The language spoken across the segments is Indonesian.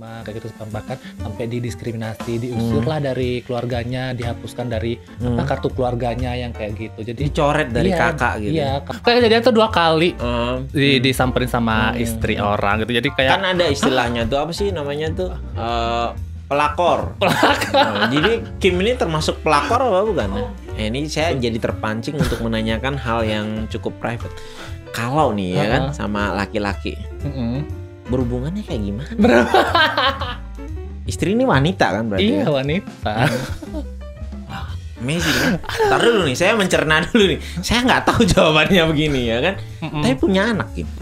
diterima kayak gitu, bahkan sampai didiskriminasi, diusir lah dari keluarganya, dihapuskan dari kartu keluarganya yang kayak gitu. Jadi dicoret dari kakak gitu. Iya, kayak kejadian tuh 2 kali disamperin sama istri orang gitu. Jadi kayak kan ada istilahnya tuh apa sih namanya tuh pelakor. Nah, jadi Kim ini termasuk pelakor apa bukan? Ini saya jadi terpancing untuk menanyakan hal yang cukup private. Kalau nih ya kan sama laki-laki, berhubungannya kayak gimana? Istri ini wanita kan berarti? Iya, ya? wanita. Amazing kan? Ntar dulu nih, saya mencerna dulu nih. Saya nggak tahu jawabannya begini ya kan? Tapi punya anak gitu.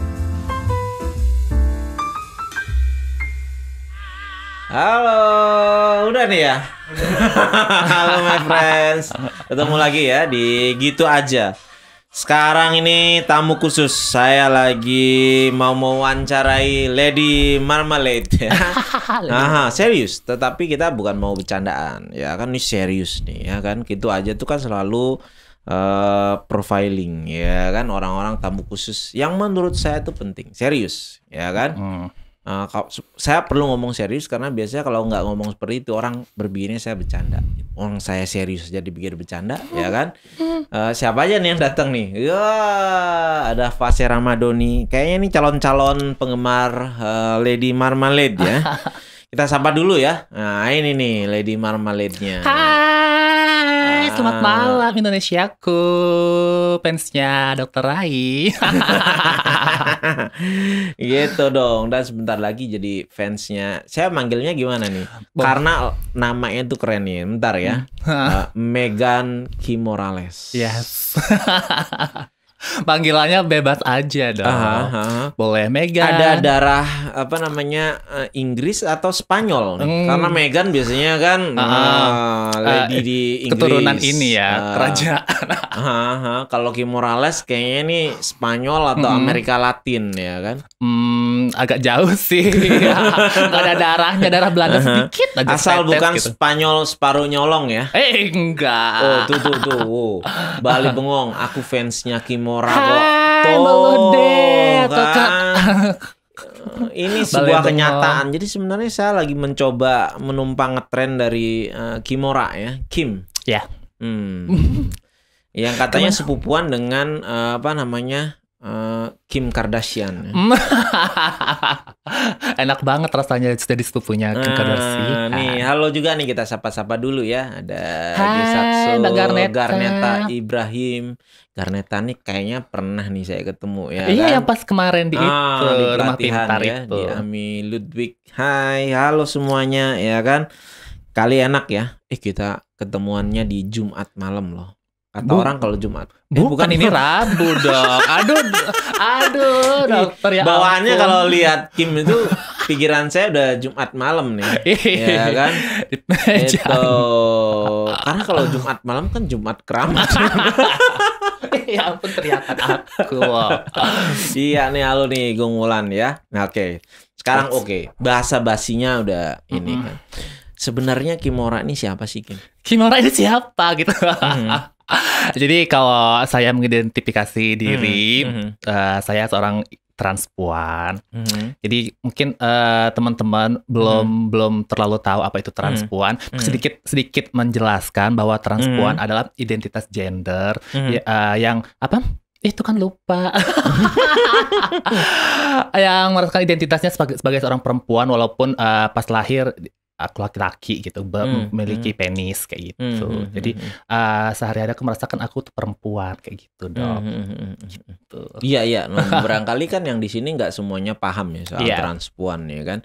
Halo, udah nih ya. Halo my friends, ketemu lagi ya di Gitu Aja. Sekarang ini tamu khusus, saya lagi mau mewawancarai Lady Marmalade ya. Aha, serius, tetapi kita bukan mau bercandaan ya kan, ini serius nih ya kan. Gitu Aja tuh kan selalu profiling ya kan orang-orang tamu khusus yang menurut saya tuh penting, serius ya kan. Saya perlu ngomong serius karena biasanya kalau nggak ngomong seperti itu orang berpikirnya saya bercanda. Orang saya serius jadi pikir bercanda, ya kan? Siapa aja nih yang datang nih? Ya, ada Fase Ramadhani. Kayaknya ini calon-calon penggemar Lady Marmalade ya. Kita sapa dulu ya. Nah, ini nih Lady Marmalade-nya. Hai, selamat malam Indonesiaku, fansnya Dr. Rai. Gitu dong. Dan sebentar lagi jadi fansnya. Saya manggilnya gimana nih? Karena namanya tuh keren nih. Bentar ya. Meghan Kim Morales. Yes. Panggilannya bebas aja dong. Boleh Meghan. Ada darah apa namanya Inggris atau Spanyol nih? Karena Meghan biasanya kan lady di Inggris. Keturunan ini ya, kerajaan. Kalau Kim Morales kayaknya ini Spanyol atau Amerika Latin ya kan? Agak jauh sih. Nggak ada darahnya, darah Belanda sedikit aja. Asal bukan gitu. Spanyol separuh nyolong ya? Enggak. Oh tuh. Bali bengong. Aku fansnya Kim Morales kok. Tuh kan. Ini sebuah kenyataan. Jadi sebenarnya saya lagi mencoba menumpang ngetren dari Kimora ya, Kim. Ya. Yang katanya sepupuan dengan apa namanya Kim Kardashian. Enak banget rasanya jadi sepupunya Kim Kardashian. Nih, halo juga nih, kita sapa-sapa dulu ya. Ada Hai, Mbak Garneta Ibrahim. Garneta nih kayaknya pernah nih saya ketemu ya. Iya, kan? yang pas kemarin di itu di rumah pelatihan pintar ya, itu. di Ami Ludwig. Hai, halo semuanya ya kan. Kali enak ya. Kita ketemuannya di Jumat malam loh. Kata orang kalau Jumat. Bukan ini Rabu dong. Aduh, dokter ya. Bawaannya kalau lihat Kim itu pikiran saya udah Jumat malam nih. Ya kan? Itu. Karena kalau Jumat malam kan Jumat Keramat. Ya ampun, kelihatan aku. Iya nih, halo nih Gung Wulan ya. Nah, oke. Sekarang oke. Bahasa basinya udah ini kan. Sebenarnya Kimora ini siapa sih, Kim? Kimora ini siapa gitu. Jadi kalau saya mengidentifikasi diri, saya seorang transpuan. Jadi mungkin teman-teman belum terlalu tahu apa itu transpuan. Sedikit menjelaskan bahwa transpuan adalah identitas gender yang apa? Itu kan lupa. Yang merasakan identitasnya sebagai seorang perempuan walaupun pas lahir aku laki-laki gitu, memiliki penis kayak gitu. Jadi sehari-hari aku merasakan aku tuh perempuan kayak gitu dong. Gitu. Iya. Nah, barangkali kan yang di sini nggak semuanya paham ya soal transpuan ya kan.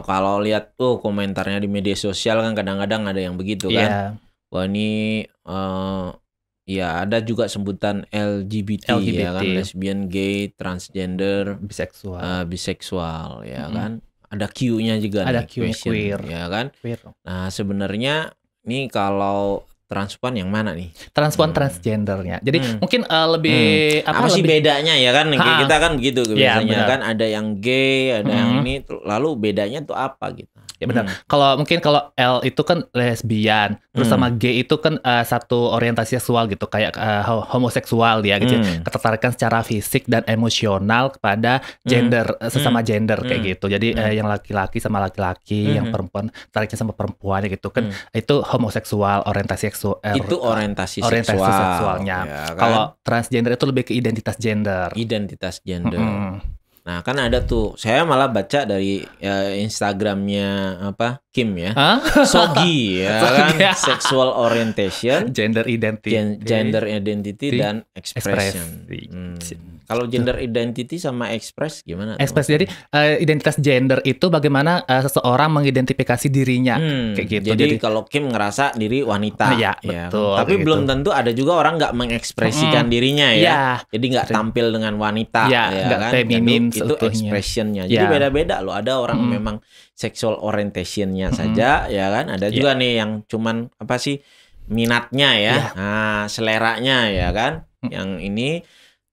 Kalau lihat tuh komentarnya di media sosial kan kadang-kadang ada yang begitu kan. Wah ini ya ada juga sebutan LGBT ya kan, lesbian, gay, transgender, biseksual ya kan. Ada Q-nya juga ada nih, Q-nya queer ya kan. Queer. Nah sebenarnya nih kalau transpuan yang mana nih? Transpuan transgendernya. Jadi mungkin lebih apa sih bedanya ya kan? Kita kan begitu biasanya kan, ada yang gay, ada yang ini, lalu bedanya tuh apa gitu? Ya benar. Kalau mungkin kalau L itu kan lesbian, terus sama G itu kan satu orientasi seksual gitu, kayak homoseksual ya gitu. Ketertarikan secara fisik dan emosional kepada gender, sesama gender kayak gitu. Jadi yang laki-laki sama laki-laki, yang perempuan tariknya sama perempuan gitu kan. Itu homoseksual, orientasi seksual. Itu orientasi seksualnya. Ya, kan? Kalau transgender itu lebih ke identitas gender. Identitas gender. Nah kan ada tuh, saya malah baca dari Instagramnya apa Kim ya, Sogi ya kan, sexual orientation, gender identity, dan expression. Kalau gender identity sama express gimana? Express jadi identitas gender itu bagaimana seseorang mengidentifikasi dirinya kayak gitu. Jadi kalau Kim ngerasa diri wanita, ya betul. Tapi belum tentu ada juga orang nggak mengekspresikan dirinya ya. Jadi nggak tampil dengan wanita, ya kan? Feminin itu expressionnya. Jadi beda-beda loh. Ada orang memang sexual orientationnya saja, ya kan? Ada juga nih yang cuman apa sih minatnya ya, seleranya ya kan? Yang ini.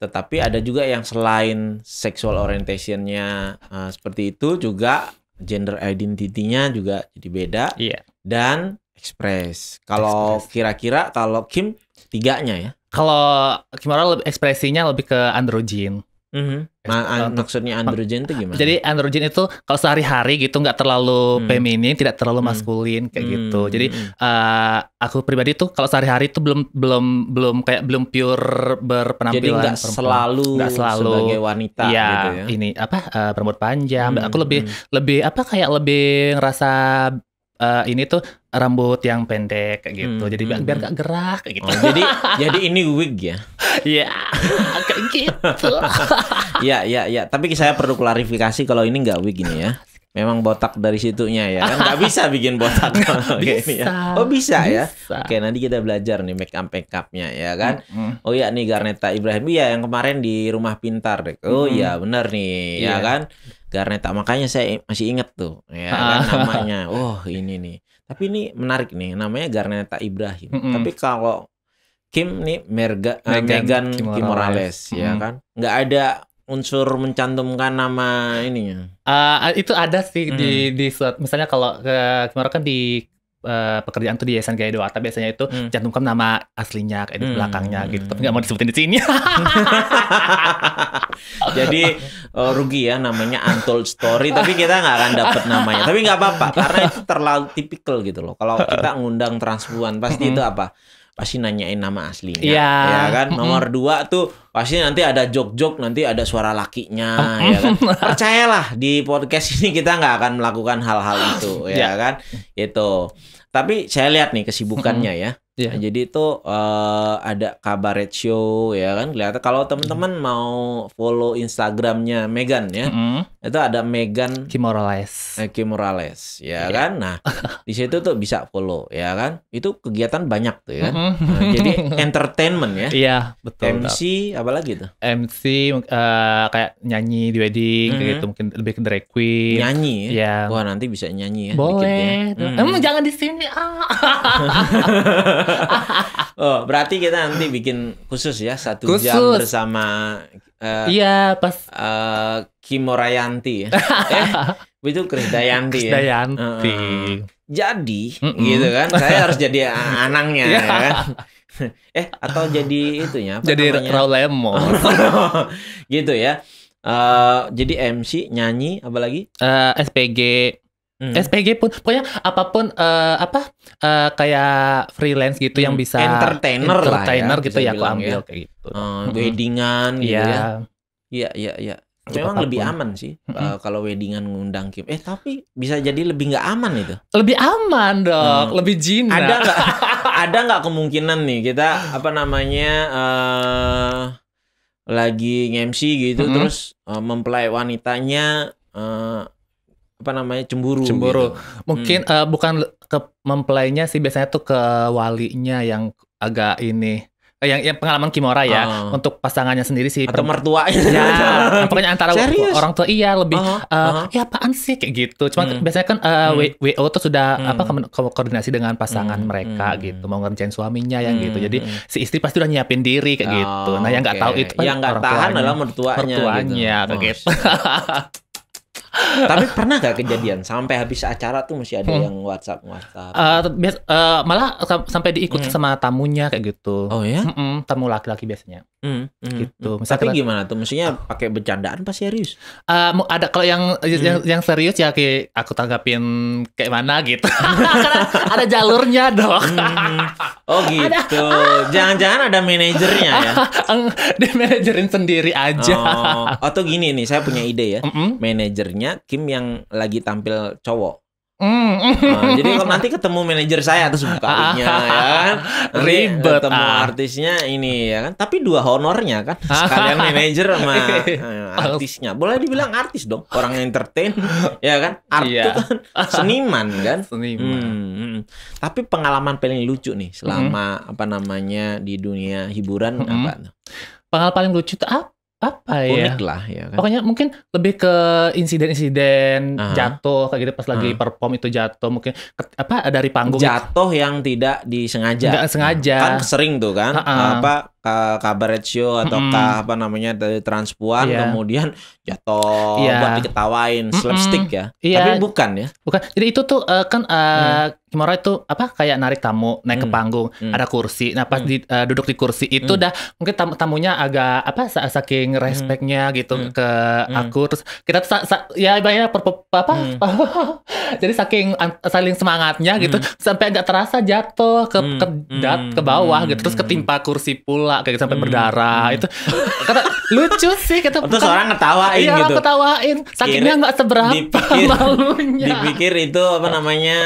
Tetapi ada juga yang selain sexual orientation-nya seperti itu juga gender identity-nya juga jadi beda. Dan express. Kalau kira-kira kalau Kim tiganya ya? Kalau Kimura ekspresinya lebih ke androgen. Maksudnya androgen itu gimana? Jadi androgen itu kalau sehari-hari gitu nggak terlalu feminin, tidak terlalu maskulin kayak gitu. Jadi aku pribadi tuh kalau sehari-hari itu belum pure berpenampilan. Jadi nggak selalu sebagai wanita gitu ya. Ini apa rambut panjang. Aku lebih apa kayak lebih ngerasa ini tuh rambut yang pendek kayak gitu. Jadi biar gak gerak kayak gitu. Jadi ini wig ya. Iya, kayak gitu. Iya. Tapi saya perlu klarifikasi kalau ini nggak wig ini ya. Memang botak dari situnya ya kan. Nggak bisa bikin botak. Bisa. Oh bisa ya. Oke, nanti kita belajar nih make upnya ya kan. Oh iya nih Garneta Ibrahim. Iya yang kemarin di Rumah Pintar deh. Oh iya benar nih ya kan. Garneta, makanya saya masih ingat tuh ya kan namanya. Oh ini nih. Tapi ini menarik nih, namanya Garneta Ibrahim. Tapi kalau Kim nih Megan Morales ya kan, nggak ada unsur mencantumkan nama ininya. Itu ada sih di misalnya kalau kemarin kan di pekerjaan tuh di Yayasan Gaya Dewata biasanya itu cantumkan nama aslinya kayak di belakangnya gitu, tapi nggak mau disebutin di sini. Jadi rugi ya namanya Untold Story, tapi kita nggak akan dapat namanya. Tapi nggak apa-apa karena itu terlalu tipikal gitu loh. Kalau kita ngundang transpuan pasti itu apa? Pasti nanyain nama aslinya, ya kan. Nomor 2 tuh pasti nanti ada jok-jok, nanti ada suara lakinya, ya kan. Percayalah di podcast ini kita nggak akan melakukan hal-hal itu, ya kan. Itu. Tapi saya lihat nih kesibukannya ya. Nah, jadi itu ada kabaret show ya kan, kelihatan. Kalau teman-teman mau follow Instagramnya Megan ya, itu ada Megan Kim Morales. Kim Morales ya kan. Nah di situ tuh bisa follow ya kan. Itu kegiatan banyak tuh ya. Nah, jadi entertainment ya. Iya betul. MC apa lagi tuh? MC kayak nyanyi di wedding kayak gitu, mungkin lebih ke drag queen. Nyanyi ya. Wah nanti bisa nyanyi ya. Boleh. Jangan di sini. Oh, berarti kita nanti bikin khusus ya 1 jam bersama iya pas Kim Morayanti ya. Itu Krisdayanti ya. Jadi gitu kan. Saya harus jadi anangnya ya kan. Atau jadi itunya apa jadi namanya? Raul Lemos. Gitu ya. Jadi MC, nyanyi, apa lagi? SPG. SPG pun pokoknya apapun kayak freelance gitu yang bisa entertainer gitu ya aku ambil ya. kayak gitu. Weddingan gitu ya. Iya. Memang apapun. lebih aman sih kalau weddingan ngundang Kim. Tapi bisa jadi lebih nggak aman itu. Lebih aman dong, lebih jinak. Ada nggak kemungkinan nih kita lagi nge-MC gitu terus mempelai wanitanya cemburu gitu. Mungkin bukan ke mempelainya sih, biasanya tuh ke walinya yang agak ini yang pengalaman Kimora ya untuk pasangannya sendiri sih atau mertuanya ya pokoknya antara orang tua lebih ya apaan sih kayak gitu. Cuma biasanya kan WO tuh sudah koordinasi dengan pasangan mereka gitu, mau ngerjain suaminya yang gitu. Jadi si istri pasti udah nyiapin diri kayak gitu. Nah yang nggak tahu itu yang nggak tahan adalah mertuanya gitu. Kayak gitu. Tapi pernah gak kejadian sampai habis acara tuh mesti ada yang WhatsApp? Malah sampai diikuti sama tamunya kayak gitu. Oh ya? Tamu laki-laki biasanya. Gitu. Tapi gimana tuh? Maksudnya pakai bercandaan pas serius? Ada kalau yang serius ya kayak aku tanggapin kayak mana gitu. Karena ada jalurnya dong. Oh gitu. Jangan-jangan ada manajernya ya? Dia manajerin sendiri aja. Atau gini nih, saya punya ide ya. Manajernya Kim yang lagi tampil cowok. Jadi kalau nanti ketemu manajer saya terus buka linknya ya kan, ribet ketemu artisnya ini ya kan, tapi 2 honornya kan, sekalian manajer sama artisnya. Boleh dibilang artis dong, orang entertain ya kan, art itu kan seniman kan. Tapi pengalaman paling lucu nih selama apa namanya di dunia hiburan apa? Pengalaman paling lucu tuh apa ya? Unik lah ya kan. Pokoknya mungkin lebih ke insiden-insiden jatuh kayak gitu pas lagi perform itu jatuh mungkin dari panggung jatuh yang tidak disengaja. Nggak sengaja. Kan sering tuh kan kabaret show ataukah apa namanya dari Transpuan kemudian jatuh buat diketawain slapstick ya. Tapi bukan ya. Bukan. Jadi itu tuh kan Kimora itu kayak narik tamu naik ke panggung, ada kursi. Nah pas duduk di kursi itu udah mungkin tamunya agak saking respectnya gitu ke aku, terus kita ya banyak jadi saking saling semangatnya gitu sampai nggak terasa jatuh ke bawah gitu, terus ketimpa kursi pula kayak sampai berdarah. Itu kata lucu sih kata. Terus orang ngetawain gitu. Iya, ketawain. Sakitnya nggak seberapa malunya. Dipikir itu apa namanya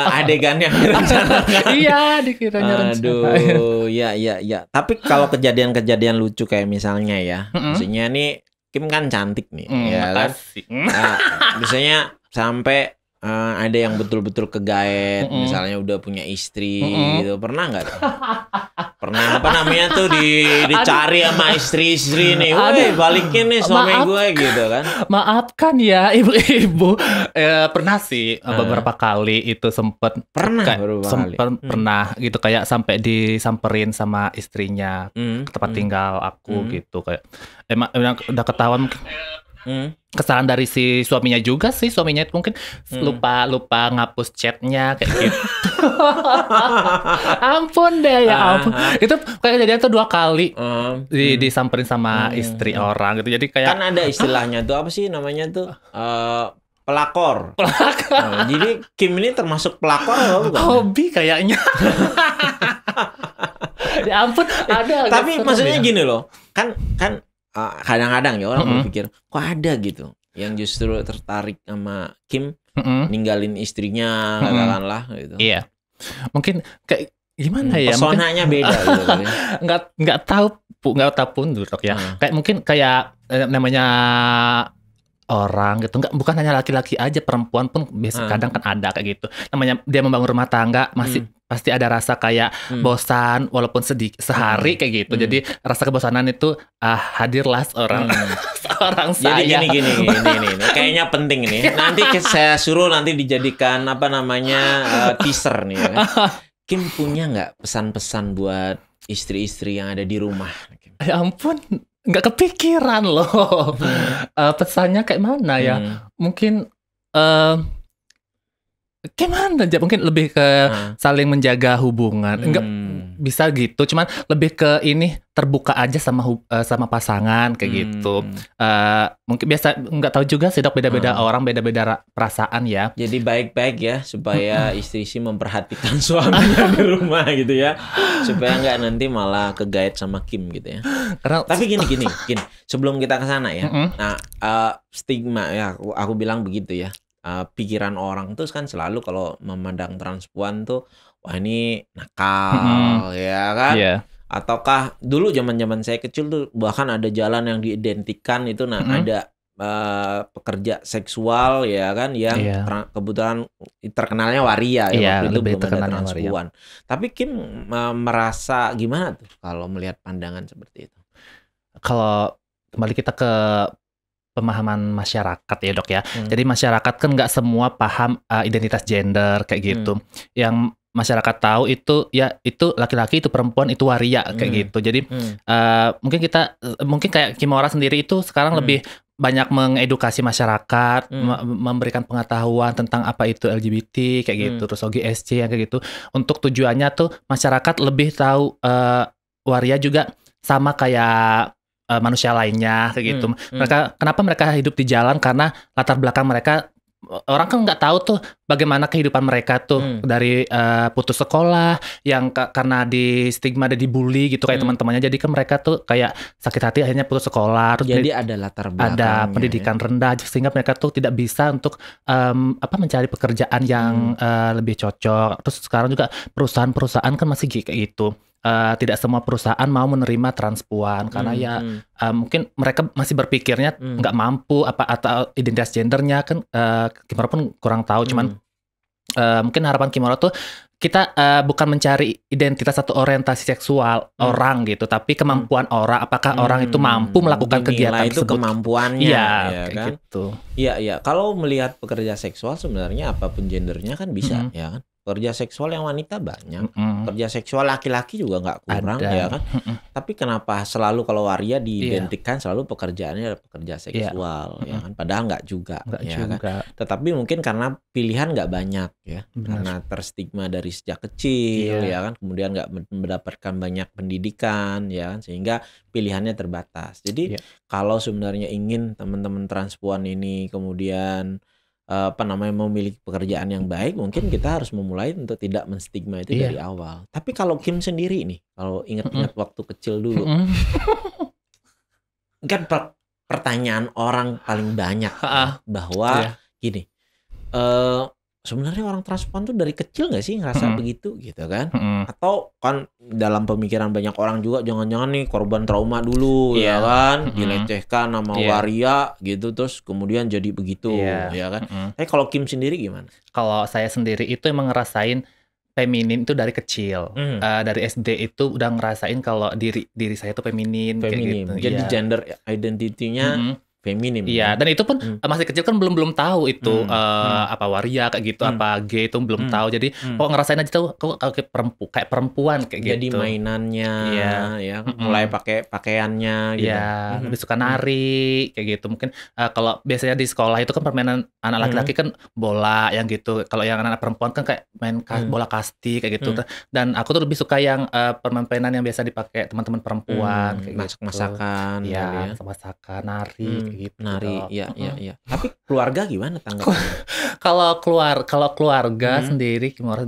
adegan yang direncanakan. Iya, dikiranya rencana. Aduh, ya. Tapi kalau kejadian-kejadian lucu kayak misalnya ya, maksudnya nih Kim kan cantik nih, ya kan. Nah, misalnya sampai ada yang betul-betul kegaet, misalnya udah punya istri gitu, pernah nggak? Pernah apa namanya tuh dicari sama istri-istri nih, woi balikin nih suami gue gitu kan? Maafkan ya ibu-ibu, pernah sih beberapa kali itu sempet pernah gitu kayak sampai disamperin sama istrinya ke tempat tinggal aku gitu kayak emang udah ketahuan mungkin. Kesalahan dari si suaminya juga sih, suaminya itu mungkin lupa ngapus chatnya kayak gitu. Ampun deh ya ampun. Itu kayak kejadian tuh 2 kali disamperin sama istri orang gitu. Jadi kayak kan ada istilahnya tuh apa sih namanya tuh pelakor. Jadi Kim ini termasuk pelakor atau bukan? Hobi kayaknya. Ya ampun ada. Tapi maksudnya gini loh, kan kadang-kadang ya orang berpikir kok ada gitu yang justru tertarik sama Kim ninggalin istrinya katakanlah gitu. Iya. Mungkin kayak gimana ya? Pesonanya beda gitu ya. Nggak tahu pun dulu ya. Kayak mungkin kayak namanya orang gitu, bukan hanya laki-laki aja, perempuan pun biasa kadang kan ada kayak gitu. Namanya dia membangun rumah tangga masih pasti ada rasa kayak bosan walaupun sehari kayak gitu. Jadi rasa kebosanan itu hadirlah seorang saya. Jadi gini. Kayaknya penting nih. Nanti saya suruh nanti dijadikan apa namanya teaser nih ya. Kim punya nggak pesan-pesan buat istri-istri yang ada di rumah? Ya ampun, nggak kepikiran loh. Pesannya kayak mana ya? Mungkin gimana aja, mungkin lebih ke saling menjaga hubungan. Enggak bisa gitu, cuman lebih ke ini terbuka aja sama pasangan kayak gitu. Mungkin biasa nggak tahu juga sih dok, beda-beda orang, beda-beda perasaan ya. Jadi baik-baik ya supaya istri memperhatikan suaminya di rumah gitu ya, supaya nggak nanti malah kegaet sama Kim gitu ya. Tapi gini, sebelum kita ke sana ya, nah stigma ya aku bilang begitu ya. Pikiran orang tuh kan selalu kalau memandang transpuan tuh wah ini nakal ya kan, ataukah dulu zaman saya kecil tuh bahkan ada jalan yang diidentikan itu ada pekerja seksual ya kan yang kebetulan terkenalnya waria ya, waktu itu belum ada transpuan. Tapi Kim merasa gimana tuh kalau melihat pandangan seperti itu? Kalau kembali kita ke pemahaman masyarakat ya dok ya. Jadi masyarakat kan nggak semua paham identitas gender kayak gitu. Yang masyarakat tahu itu ya itu laki-laki, itu perempuan, itu waria kayak gitu. Jadi mungkin kayak Kimora sendiri itu sekarang lebih banyak mengedukasi masyarakat, memberikan pengetahuan tentang apa itu LGBT kayak gitu, terus OGSC yang kayak gitu. Untuk tujuannya tuh masyarakat lebih tahu waria juga sama kayak manusia lainnya kayak gitu. Kenapa mereka hidup di jalan, karena latar belakang mereka, orang kan nggak tahu tuh bagaimana kehidupan mereka tuh dari putus sekolah yang karena di stigma dan dibully gitu kayak teman-temannya, jadi kan mereka tuh kayak sakit hati akhirnya putus sekolah, terus jadi ada latar belakang, ada pendidikan rendah sehingga mereka tuh tidak bisa untuk mencari pekerjaan yang lebih cocok. Terus sekarang juga perusahaan-perusahaan kan masih kayak gitu. Tidak semua perusahaan mau menerima transpuan karena mungkin mereka masih berpikirnya nggak mampu atau identitas gendernya kan. Kimura pun kurang tahu, cuman mungkin harapan Kimura tuh kita bukan mencari identitas atau orientasi seksual orang gitu, tapi kemampuan orang, apakah orang itu mampu melakukan kegiatan itu tersebut. kemampuannya, ya kan? Gitu. Iya. Kalau melihat pekerja seksual sebenarnya apapun gendernya kan bisa, ya kan? Pekerja seksual yang wanita banyak, pekerja seksual laki-laki juga nggak kurang, ya kan? Tapi kenapa selalu kalau waria diidentikan selalu pekerjaannya adalah pekerja seksual, ya kan? Padahal nggak juga, kan? Tetapi mungkin karena pilihan nggak banyak, ya, karena terstigma dari sejak kecil, ya kan? Kemudian nggak mendapatkan banyak pendidikan, ya kan? Sehingga pilihannya terbatas. Jadi kalau sebenarnya ingin teman-teman transpuan ini kemudian memiliki pekerjaan yang baik, mungkin kita harus memulai untuk tidak menstigma itu dari awal. Tapi kalau Kim sendiri nih, kalau ingat-ingat waktu kecil dulu, kan pertanyaan orang paling banyak bahwa gini, sebenarnya orang transpuan tuh dari kecil nggak sih ngerasa begitu gitu kan? Atau kan dalam pemikiran banyak orang juga jangan-jangan nih korban trauma dulu, ya kan? Dilecehkan sama waria gitu, terus kemudian jadi begitu, ya kan? Tapi kalau Kim sendiri gimana? Kalau saya sendiri itu emang ngerasain feminin itu dari kecil. Dari SD itu udah ngerasain kalau diri saya itu feminin. Kayak gitu. Jadi gender identity-nya feminim. Iya, dan itu pun masih kecil kan belum tahu itu apa waria kayak gitu, apa gay itu belum tahu. Jadi kok ngerasain aja tuh kayak perempuan kayak jadi gitu. Jadi mainannya, ya, mulai pakai pakaiannya gitu. Iya, lebih suka nari kayak gitu. Mungkin kalau biasanya di sekolah itu kan permainan anak laki-laki kan bola yang gitu. Kalau yang anak perempuan kan kayak main bola kasti kayak gitu. Dan aku tuh lebih suka yang permainan yang biasa dipakai teman-teman perempuan kayak masak-masakan, ya, masakan, nari gitu. Nari, iya. Tapi keluarga gimana tanggapnya? Kalau keluarga sendiri, Kimura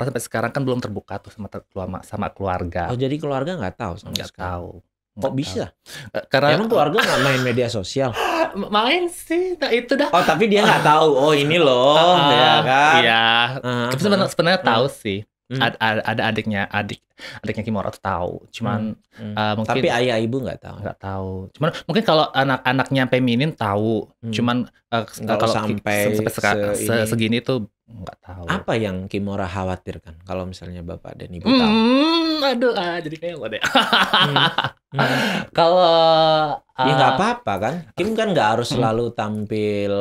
sampai sekarang kan belum terbuka tuh sama keluarga. Oh, jadi keluarga nggak tahu sama nggak sekali. tahu. Kok bisa? Karena emang keluarga nggak main media sosial? Main sih, nah itu dah. Oh, tapi dia nggak tahu. Oh, ini loh, ya kan? Iya. Sebenarnya tahu sih. Ada adiknya Kimura tuh tahu, cuman mungkin tapi ayah ibu nggak tahu. Cuman mungkin kalau anak-anaknya feminin tahu, cuman kalau sampai segini tuh nggak tahu. Apa yang Kimura khawatirkan kalau misalnya bapak dan ibu tahu? Aduh, jadi kayak lo deh. Kalau ya nggak apa-apa kan, Kim kan nggak harus selalu tampil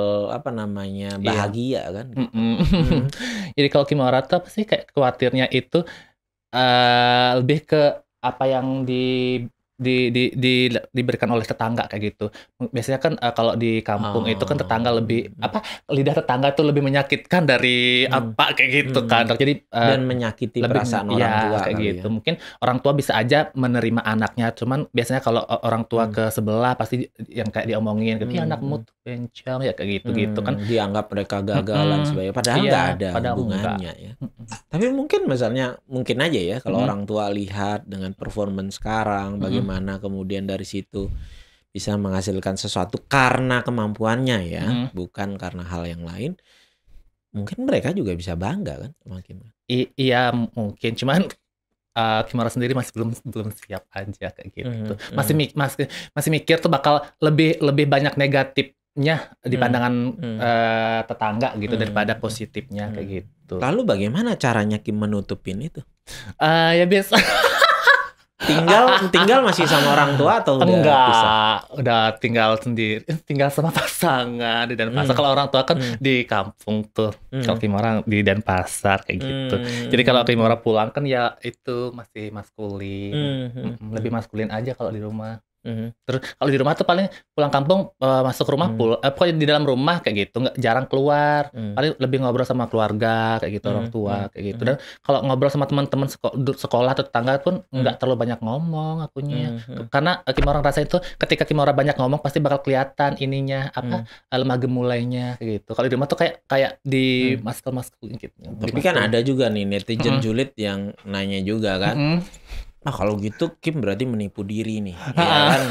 bahagia kan. Jadi kalau Kimura tuh apa sih kayak khawatirnya itu lebih ke apa yang diberikan oleh tetangga kayak gitu. Biasanya kan kalau di kampung itu kan tetangga lebih lidah tetangga tuh lebih menyakitkan dari apa kayak gitu kan. Jadi dan menyakiti perasaan orang tua kayak gitu. Mungkin orang tua bisa aja menerima anaknya, cuman biasanya kalau orang tua ke sebelah pasti yang kayak diomongin gitu, anakmu tuh bencong ya kayak gitu kan. Dianggap mereka gagalan sebagainya, padahal nggak ada hubungannya ya. Tapi mungkin aja ya kalau orang tua lihat dengan performance sekarang bagaimana kemudian dari situ bisa menghasilkan sesuatu karena kemampuannya ya, bukan karena hal yang lain. Mungkin mereka juga bisa bangga kan sama Kimura. Iya mungkin, cuman Kimura sendiri masih belum siap aja kayak gitu. Masih mikir tuh bakal lebih banyak negatifnya di pandangan tetangga gitu daripada positifnya kayak gitu. Lalu bagaimana caranya Kim menutupin itu? Ya biasa. Tinggal masih sama orang tua atau udah pisah? Udah tinggal sendiri, tinggal sama pasangan di Denpasar. Kalau orang tua kan di kampung tuh, kalau Kimura di Denpasar kayak gitu. Jadi kalau Kimura pulang kan ya itu masih maskulin, lebih maskulin aja kalau di rumah. Terus kalau di rumah tuh paling pulang kampung masuk rumah pokoknya di dalam rumah kayak gitu, nggak jarang keluar. Paling lebih ngobrol sama keluarga kayak gitu, orang tua kayak gitu. Dan kalau ngobrol sama teman-teman sekolah atau tetangga pun nggak terlalu banyak ngomong akunya. Karena Kimora rasa itu ketika Kimora banyak ngomong pasti bakal kelihatan ininya lemah gemulainya kayak gitu. Kalau di rumah tuh kayak di masker gitu. Tapi kan ada juga nih netizen julid yang nanya juga kan. Nah kalau gitu Kim berarti menipu diri nih, ya kan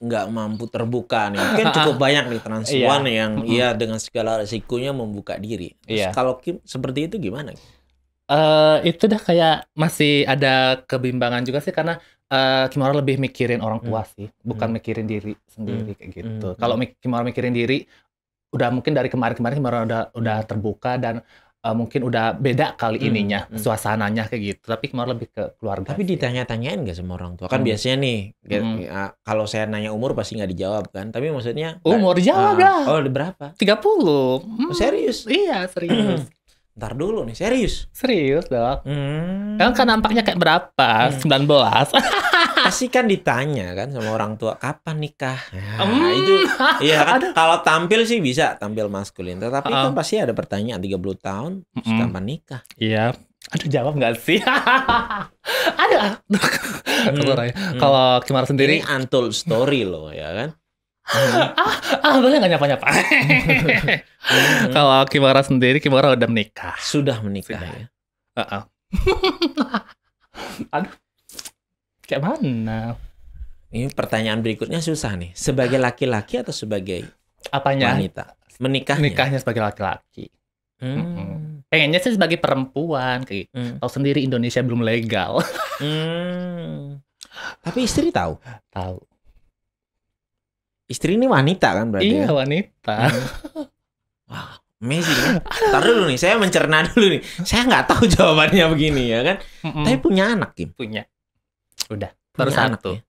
nggak mampu terbuka nih. Mungkin cukup banyak nih transpuan yang dengan segala resikonya membuka diri. Terus kalau Kim seperti itu gimana? Itu dah kayak masih ada kebimbangan juga sih karena Kimora lebih mikirin orang tua sih, bukan mikirin diri sendiri kayak gitu. Kalau Kimora mikirin diri, udah mungkin dari kemarin-kemarin Kimora udah terbuka dan mungkin udah beda kali ininya, suasananya kayak gitu. Tapi Kimora lebih ke keluarga. Tapi ditanya-tanyain nggak sama orang tua? Kan biasanya nih, kalau saya nanya umur pasti nggak dijawab kan. Tapi maksudnya... Umur dijawab lah. Oh, berapa? 30. Serius? Iya, serius. Ntar dulu nih, serius? Serius, Dok. Kan nampaknya kayak berapa? 19. Pasti kan ditanya kan sama orang tua, kapan nikah? Nah, itu iya kan. Kalau tampil sih bisa tampil maskulin, tetapi kan pasti ada pertanyaan 30 tahun kapan nikah? Iya. Aduh, jawab nggak sih? Ada. Kalau Kimora sendiri ini untold story loh, ya kan? Boleh nggak nyapa-nyapa? Kalau Kimora sendiri, Kimora udah menikah. Sudah menikah ya? Aduh. Kayak mana? Ini pertanyaan berikutnya susah nih. Sebagai laki-laki atau sebagai wanita? Nikahnya sebagai laki-laki. Pengennya sih sebagai perempuan. Tahu sendiri Indonesia belum legal. Tapi istri tahu? Tahu. Istri ini wanita kan berarti? Iya, wanita. Wah, amazing ya. Ntar dulu nih, saya mencerna dulu nih. Saya nggak tahu jawabannya begini ya kan. Tapi punya anak, Kim? Punya. Udah, baru punya 1. Ya?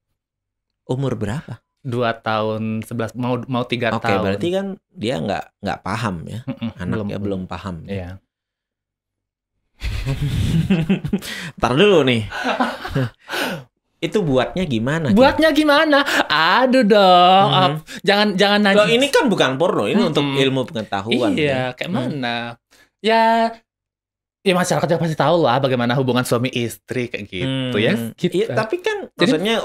Umur berapa? 2 tahun 11 mau 3 tahun. Oke, berarti kan dia nggak paham ya. Anaknya belum paham. Iya. Ntar dulu nih. Itu buatnya gimana? Buatnya gimana? Aduh dong. Jangan nanya. Loh, ini kan bukan porno, ini untuk ilmu pengetahuan. Iya, kayak mana? Ya masyarakat pasti tahu lah bagaimana hubungan suami istri kayak gitu ya. Gitu. Iya, tapi kan maksudnya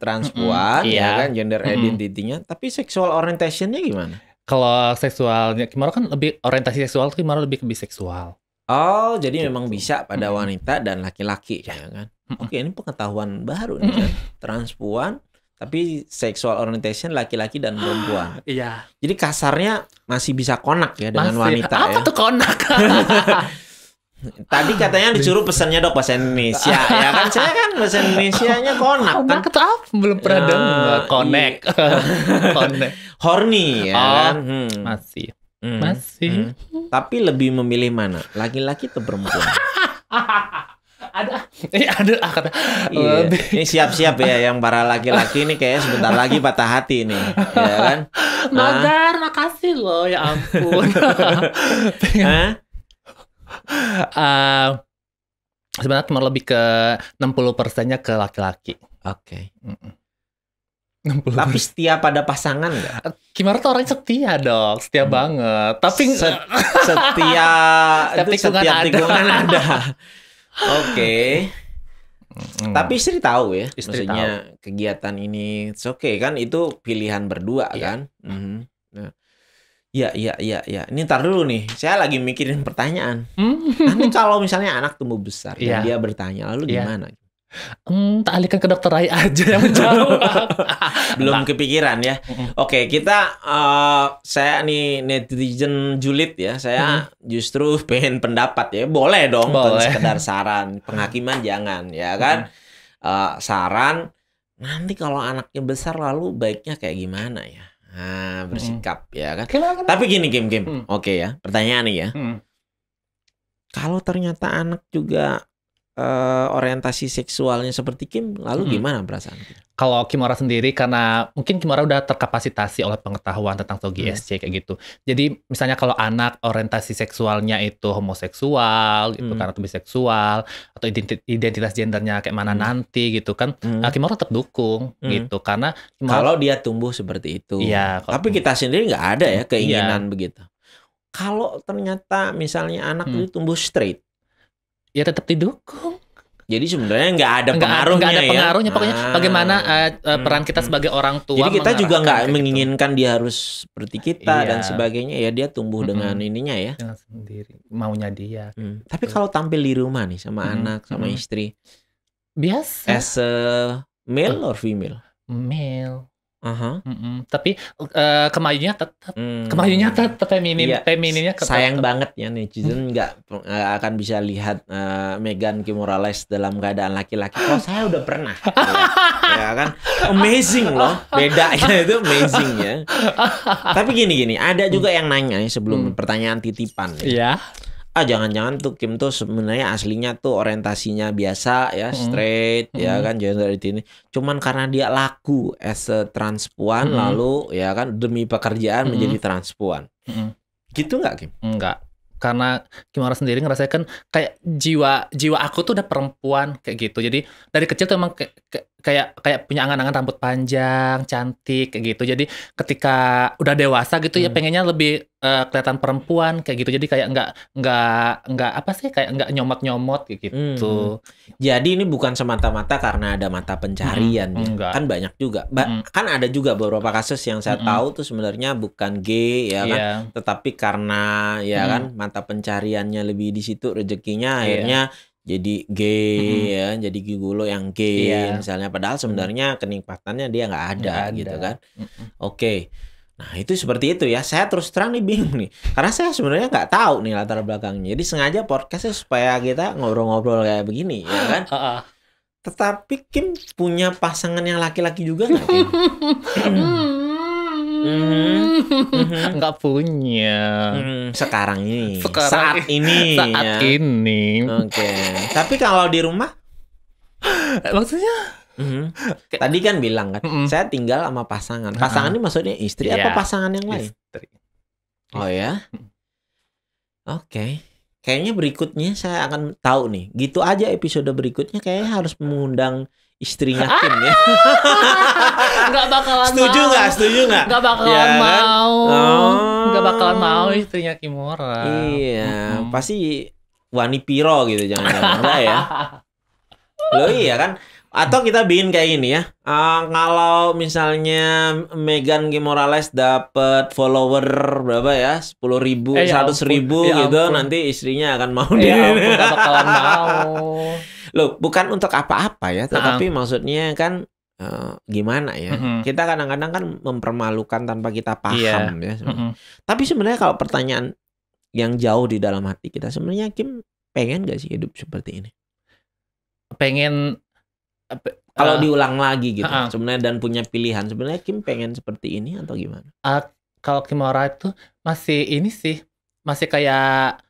transpuan ya kan, gender identity-nya, tapi sexual orientation-nya gimana? Kalau seksualnya Kimora kan lebih orientasi seksual tuh Kimora lebih ke biseksual. Oh, jadi memang bisa pada wanita dan laki-laki ya kan. Oke, ini pengetahuan baru nih kan. Transpuan tapi sexual orientation laki-laki dan perempuan. Iya. Jadi kasarnya masih bisa konak ya dengan wanita. Apa tuh konak? Tadi katanya disuruh pesannya dok bahasa Indonesia ya kan, saya kan bahasa Indonesianya konak kan. Konak itu apa? Belum pernah dengar. Connect. Horny ya kan. Masih. Tapi lebih memilih mana? Laki-laki atau perempuan? Ada kata. Iya. Ini siap-siap ya yang para laki-laki ini kayaknya sebentar lagi patah hati nih, ya kan? Magar, makasih loh, ya ampun. Sebenarnya cuma lebih ke 60%-nya ke laki-laki. Oke. 60%. Tapi setia pada pasangan nggak? Kimora tuh orang setia dong, setia banget. Tapi setia itu setiap tikungan ada. Oke. Tapi istri tahu ya, maksudnya kegiatan ini oke kan, itu pilihan berdua kan. Ya. Ini ntar dulu nih, saya lagi mikirin pertanyaan. Nanti kalau misalnya anak tumbuh besar dan dia bertanya, lalu gimana? Tak alihkan ke dokter Rai aja yang menjawab. Belum kepikiran ya. Oke, saya nih netizen julid ya. Saya justru pengen pendapat ya. Boleh dong, sekedar saran. Penghakiman jangan ya kan. Saran, nanti kalau anaknya besar lalu baiknya kayak gimana ya? Nah, bersikap ya kan. Tapi gini Kim. Oke ya, pertanyaan nih ya. Kalau ternyata anak juga orientasi seksualnya seperti Kim, lalu gimana perasaan Kim? Kalau Kimura sendiri, karena mungkin Kimura udah terkapasitasi oleh pengetahuan tentang Togi SC kayak gitu. Jadi misalnya kalau anak orientasi seksualnya itu homoseksual gitu kan, atau biseksual, atau identitas gendernya kayak mana nanti gitu kan, Kimura tetap dukung gitu, karena kalau dia tumbuh seperti itu. Iya. Tapi kita sendiri nggak ada ya keinginan begitu. Kalau ternyata misalnya anak itu tumbuh straight, ya tetap didukung. Jadi sebenarnya nggak ada pengaruhnya. Nggak ada pengaruhnya. Pokoknya bagaimana peran kita sebagai orang tua. Jadi kita juga nggak menginginkan dia harus seperti kita dan sebagainya. Ya dia tumbuh dengan ininya ya. Dengan sendiri, maunya dia. Tapi kalau tampil di rumah nih sama anak, sama istri, biasa. As a male or female? Male. Tapi kemayunya tetap feminin. Iya. Femininnya sayang banget ya netizen nggak akan bisa lihat Meghan Kimura Morales dalam keadaan laki-laki. Kalau saya udah pernah, ya kan, amazing loh, bedanya itu amazing ya. Tapi gini, ada juga yang nanya sebelum pertanyaan titipan. Iya. Jangan-jangan tuh Kim tuh sebenarnya aslinya tuh orientasinya biasa ya, straight ya kan, gender ini. Cuman karena dia laku as a transpuan lalu ya kan demi pekerjaan menjadi transpuan. Gitu nggak Kim? Enggak. Karena Kimura sendiri ngerasakan kayak jiwa aku tuh udah perempuan kayak gitu. Jadi dari kecil tuh emang kayak punya angan-angan rambut panjang, cantik kayak gitu. Jadi ketika udah dewasa gitu ya pengennya lebih kelihatan perempuan kayak gitu. Jadi kayak nggak apa sih, kayak nggak nyomot-nyomot kayak gitu. Jadi ini bukan semata-mata karena ada mata pencarian ya. Kan banyak juga. Kan ada juga beberapa kasus yang saya tahu tuh sebenarnya bukan gay ya kan, tetapi karena ya kan mata pencariannya lebih di situ, rezekinya akhirnya jadi gay ya, jadi gigolo yang gay misalnya, padahal sebenarnya kenikmatannya dia nggak ada gitu kan. Oke. Nah itu seperti itu ya. Saya terus terang nih bingung nih, karena saya sebenarnya nggak tahu nih latar belakangnya. Jadi sengaja podcastnya supaya kita ngobrol-ngobrol kayak begini ya kan. Tetapi Kim punya pasangan yang laki-laki juga nggak Kim? Nggak punya. Sekarang ini. Saat ini. Oke. Tapi kalau di rumah? Maksudnya? Tadi kan bilang kan, saya tinggal sama pasangan. Pasangan ini maksudnya istri apa pasangan yang lain? Istri. Oh ya? Oke. Kayaknya berikutnya saya akan tahu nih. Gitu aja episode berikutnya kayaknya harus mengundang istrinya Kim ya. Nggak bakalan Setuju nggak? Nggak bakalan mau. Nggak bakalan mau istrinya Kimura. Iya, pasti Wani Piro gitu jangan-jangan. Enggak ya? Loh iya kan? Atau kita bikin kayak gini ya. Kalau misalnya Meghan Kimura Morales dapat follower berapa ya? 10.000, 100.000 gitu, nanti istrinya akan mau dia. Nggak bakalan mau. Loh, bukan untuk apa-apa ya, tetapi maksudnya kan gimana ya? Kita kadang-kadang kan mempermalukan tanpa kita paham ya. Tapi sebenarnya kalau pertanyaan yang jauh di dalam hati kita, sebenarnya Kim pengen gak sih hidup seperti ini? Pengen. Kalau diulang lagi gitu, sebenarnya dan punya pilihan, sebenarnya Kim pengen seperti ini atau gimana? Kalau Kimura itu masih ini sih, masih kayak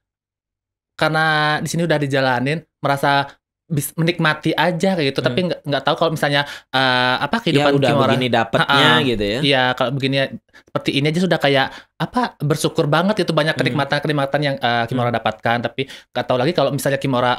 karena di sini udah dijalanin, merasa menikmati aja kayak gitu, tapi nggak tahu kalau misalnya kehidupan udah Kimura begini dapatnya gitu ya. Iya, kalau begini seperti ini aja sudah kayak bersyukur banget itu, banyak kenikmatan yang Kimura dapatkan, tapi nggak tahu lagi kalau misalnya Kimura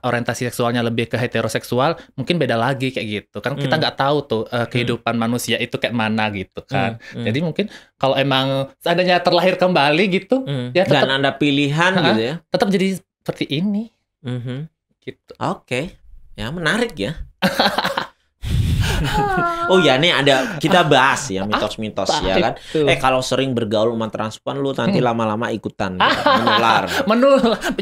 orientasi seksualnya lebih ke heteroseksual, mungkin beda lagi kayak gitu kan. Kita nggak tahu tuh kehidupan manusia itu kayak mana gitu kan. Jadi mungkin kalau emang seandainya terlahir kembali gitu ya tetap, dan ada pilihan gitu ya, tetap jadi seperti ini. Gitu. Oke. Ya menarik ya. Oh ya, nih ada, kita bahas ya mitos-mitos ya kan. Kalau sering bergaul sama transpuan lu nanti lama-lama ikutan menular.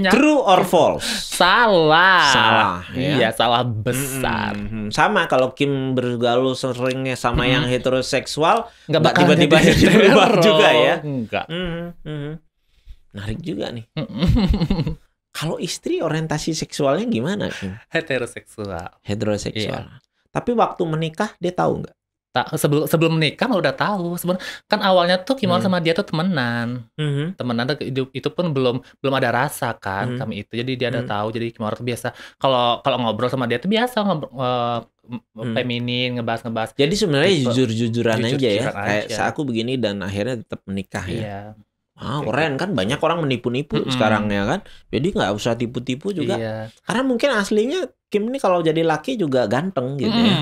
True or false? Salah. Ya? Iya, salah besar. Sama kalau Kim bergaul seringnya sama yang heteroseksual, nggak tiba-tiba jadi berubah juga ya. Enggak. Menarik juga nih. Kalau istri orientasi seksualnya gimana Kim? Heteroseksual. Heteroseksual. Tapi waktu menikah dia tahu nggak? sebelum menikah mah udah tahu. Sebenarnya kan awalnya tuh Kimora sama dia tuh temenan. Temenan itu pun belum ada rasa kan kami itu. Jadi dia udah tahu. Jadi Kimora tuh biasa kalau ngobrol sama dia tuh biasa feminin, ngebahas. Jadi sebenarnya Tipe- jujur-jujuran aja ya. jujur-jujuran Kayak aja. aku begini dan akhirnya tetap menikah ya. Iya. Keren kan, banyak orang menipu-nipu sekarang ya kan. Jadi nggak usah tipu-tipu juga. Iya. Karena mungkin aslinya Kim ini kalau jadi laki juga ganteng gitu ya.